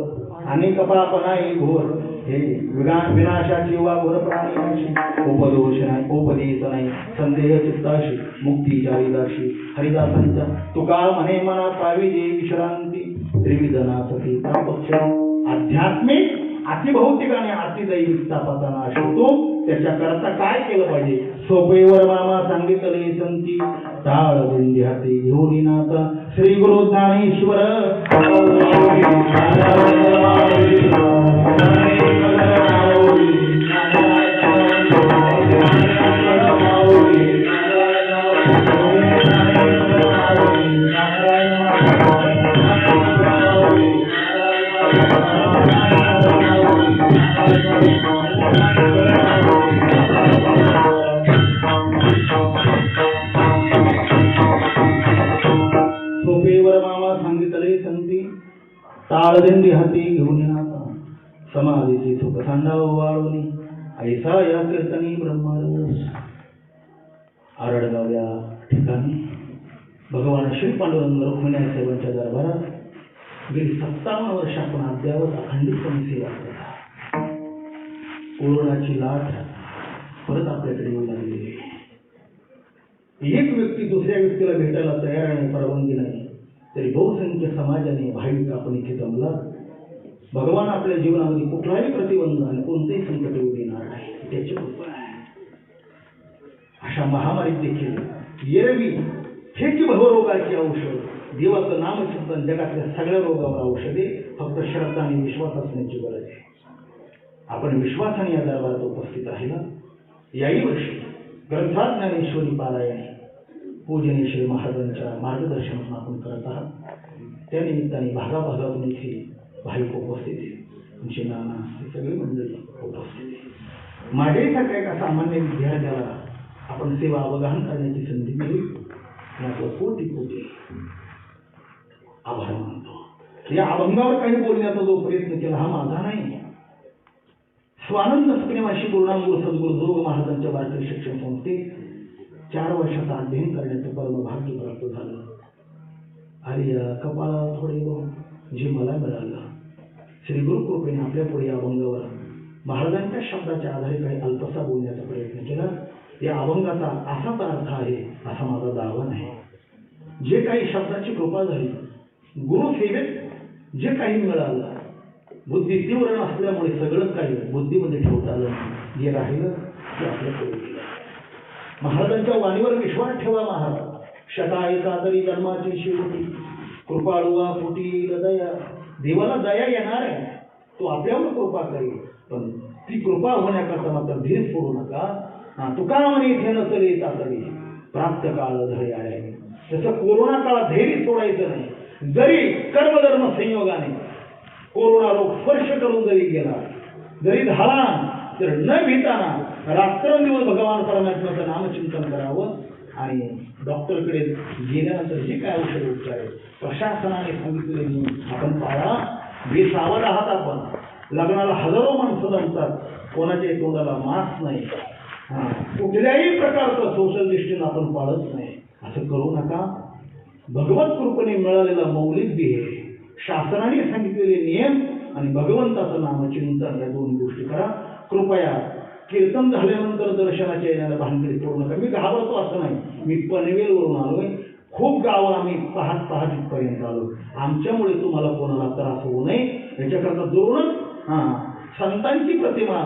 अनेक पाप नाही घोर हे विनाशाची वा घोर प्राणी उपदोष नाही उपदेश नाही संदेह चित्ताशी मुक्ती जारीदाशी हरिदासांच्या तुका म्हणे मना पावी जे विश्रांती त्रिविधनासती पक्ष आध्यात्मिक अतिभौतिक आणि अतिदैविक तापाचा नाश होतो. त्याच्याकरता काय केलं पाहिजे? सोपेवर मामा सांगितले संती टाळ दिंडी हाती घेऊन नाता श्री गुरु ज्ञानेश्वर ताळदिंडी हाती घेऊन नाता समाधीची सुख सांडाव वाळवणी ऐसा या कीर्तनी ब्रह्मरस. आरडगाव या ठिकाणी भगवान श्री पांडुरंग रुक्मिणी साहेबांच्या दरबारात गेली 57 वर्ष आपण अद्यावत अखंडितपणे सेवा करता. कोरोनाची लाट परत आपल्याकडे येऊ लागलेली आहे. एक व्यक्ती दुसऱ्या व्यक्तीला भेटायला तयार नाही, परवानगी नाही, तरी बहुसंख्य समाजाने भाविक आपण इथे जमला. भगवान आपल्या जीवनामध्ये कुठलाही प्रतिबंध आणि कोणतेही संकट येऊ देणार नाही, त्याची कृपा आहे. अशा महामारीत देखील एरवी हेच भवरोगाची औषध, देवाचं नामचिंतन जगातल्या सगळ्या रोगावर औषधे, फक्त श्रद्धा आणि विश्वास असण्याची गरज आहे. आपण विश्वासाने या दरबारात उपस्थित राहिला. याही वर्षी ग्रंथात ज्ञानेश्वरी पारायण पूजनीय श्री महाराजांच्या मार्गदर्शनातून आपण करत आहात. त्या निमित्ताने भागाभागातून इथे भाविक उपस्थित आहे. आमचे नाना हे सगळी मंडळी उपस्थित आहे. माझ्यासारख्या एका सामान्य विद्यार्थ्याला आपण सेवा अवगाहन करण्याची संधी मिळेल याचं कोटी कोटी आभार मानतो. या अभंगावर काही बोलण्याचा जो प्रयत्न केला हा माझा नाही. स्वानंद सुप्रेमाशी गुरुनाम सद्गुरू जोग महाराजांच्या भारतीय शिक्षण संस्थेत 4 वर्षाचं अध्ययन करण्याचं परमभाग्य प्राप्त झालं. आणि कपाळाला थोडे जे मला मिळालं, श्री गुरुकृपेने आपल्या पुढे या अभंगावर महाराजांच्या शब्दाच्या आधारे काही अल्पसा बोलण्याचा प्रयत्न केला. या अभंगाचा असाच अर्थ आहे असा माझा दावा नाही. जे काही शब्दाची कृपा झाली, गुरुसेवेत जे काही मिळालं, बुद्धी तीव्र असल्यामुळे सगळं काही बुद्धीमध्ये ठेवता आलं, जे राहिलं ते आपल्या पुढे गेलं. महाराजांच्या वाणीवर विश्वास ठेवा. महाराज शता एका तरी जन्माची शेवटी कृपाळुवा फुटी दया. देवाला दया येणार आहे, तो आपल्यावर कृपा करेल, पण ती कृपा होण्याकरता मात्र धीर सोडू नका. तुका म्हणे इथे नसले तातडी प्राप्त काळ धडे आहे. तसं कोरोना काळात धैर्य सोडायचं नाही. जरी कर्मधर्म संयोगाने कोरोना रोग स्पर्श करून जरी गेला, जरी झाला, तर न भीताना रात्रंदिवस भगवान परमात्म्याचं नामचिंतन करावं. आणि डॉक्टरकडे गेल्यानंतर जे काय औषध उपचार आहे प्रशासनाने सांगितलेले आपण पाळा. बेसावध आहात आपण. लग्नाला हजारो माणसं जमतात, कोणाच्या तोंडाला मास्क नाही, कुठल्याही प्रकारचं सोशल डिस्टन्स आपण पाळत नाही. असं करू नका. भगवत कृपेने मिळालेला मौलिक देह, शासनाने सांगितलेले नियम आणि भगवंताचं नामचिंतन या दोन गोष्टी करा. कृपया कीर्तन झाल्यानंतर दर्शनाच्या येण्याला भानगडीत पडू नका. मी घाबरतो असं नाही. मी पनवेलवरून आलोय. खूप गावं आम्ही पाहत इथपर्यंत आलो. आमच्यामुळे तुम्हाला कोणाला त्रास होऊ नये याच्याकरता दुरूनच संतांची प्रतिमा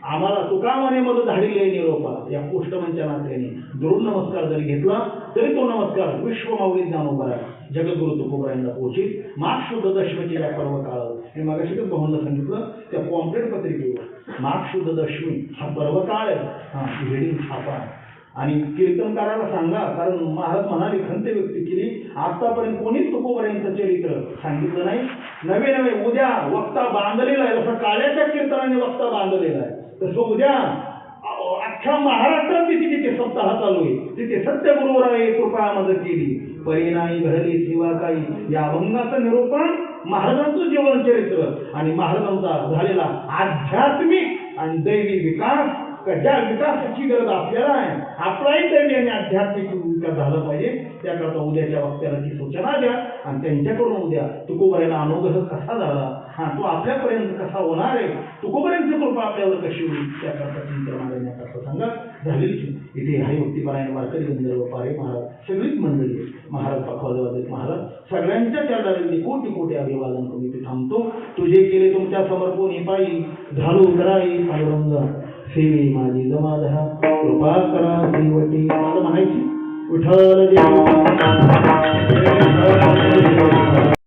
आम्हाला तुकामानेमध्ये धाडलेले निरोपा या पोस्टमनच्या नात्याने दुरून नमस्कार जरी घेतला तरी तो नमस्कार विश्वमाऊली ज्ञानोबा जगद्गुरु तुकोबरायांना पोहोचेल. माघ शुद्ध दशमीच्या या पर्व काळात मी मागाशीच भाऊंना सांगितलं त्या पॉम्पलेट पत्रिकेवर माघ शुद्ध दशमी हा पर्व काळ आहे, हेडिंग छापा आणि कीर्तनकाराला सांगा. कारण महाराज म्हणाले खंत व्यक्ती केली, आतापर्यंत कोणीच तुकोबरायांचं चरित्र सांगितलं नाही. नवे उद्या वक्ता बांधलेला आहे. जसं काळ्याच्या कीर्तनाने वक्ता बांधलेला आहे तसं उद्या अख्ख्या महाराष्ट्रात तिथे सप्ताह चालू आहे. तिथे सत्य गुरुवराय कृपा मदत केली परिणामी घडली सेवा काही. या अभंगाचं निरूपण महाराजांचं जीवन चरित्र आणि महाराजांचा झालेला आध्यात्मिक आणि दैवी विकास ज्या विकासाची गरज आपल्याला आहे, आपलाही दैवी आणि आध्यात्मिक विकास झाला पाहिजे, त्याकरता उद्याच्या वक्त्याला ती सूचना द्या आणि त्यांच्याकडून उद्या तुकोबरायला अनुग्रह कसा झाला, तो आपल्यापर्यंत कसा होणार आहे, तुकोबरायांची कृपा आपल्यावर कशी होईल, त्याकरता चिंतन मांडण्याकरता सांगा झालेली. इथे हरिभक्तीपरायण वारकरी गंधर्व पारे महाराज सगळीच मंडळी महाराज पाखवाले महाराज सगळ्यांच्या चरणावरती कोटी कोटी अभिवादन करून इथे थांबतो. तुझे केले तुमच्या समर्पण पायी झालो कराई पांडुरंग सेवे माझी जमाधरा कृपा करा देवटी मला म्हणायची विठ्ठल देव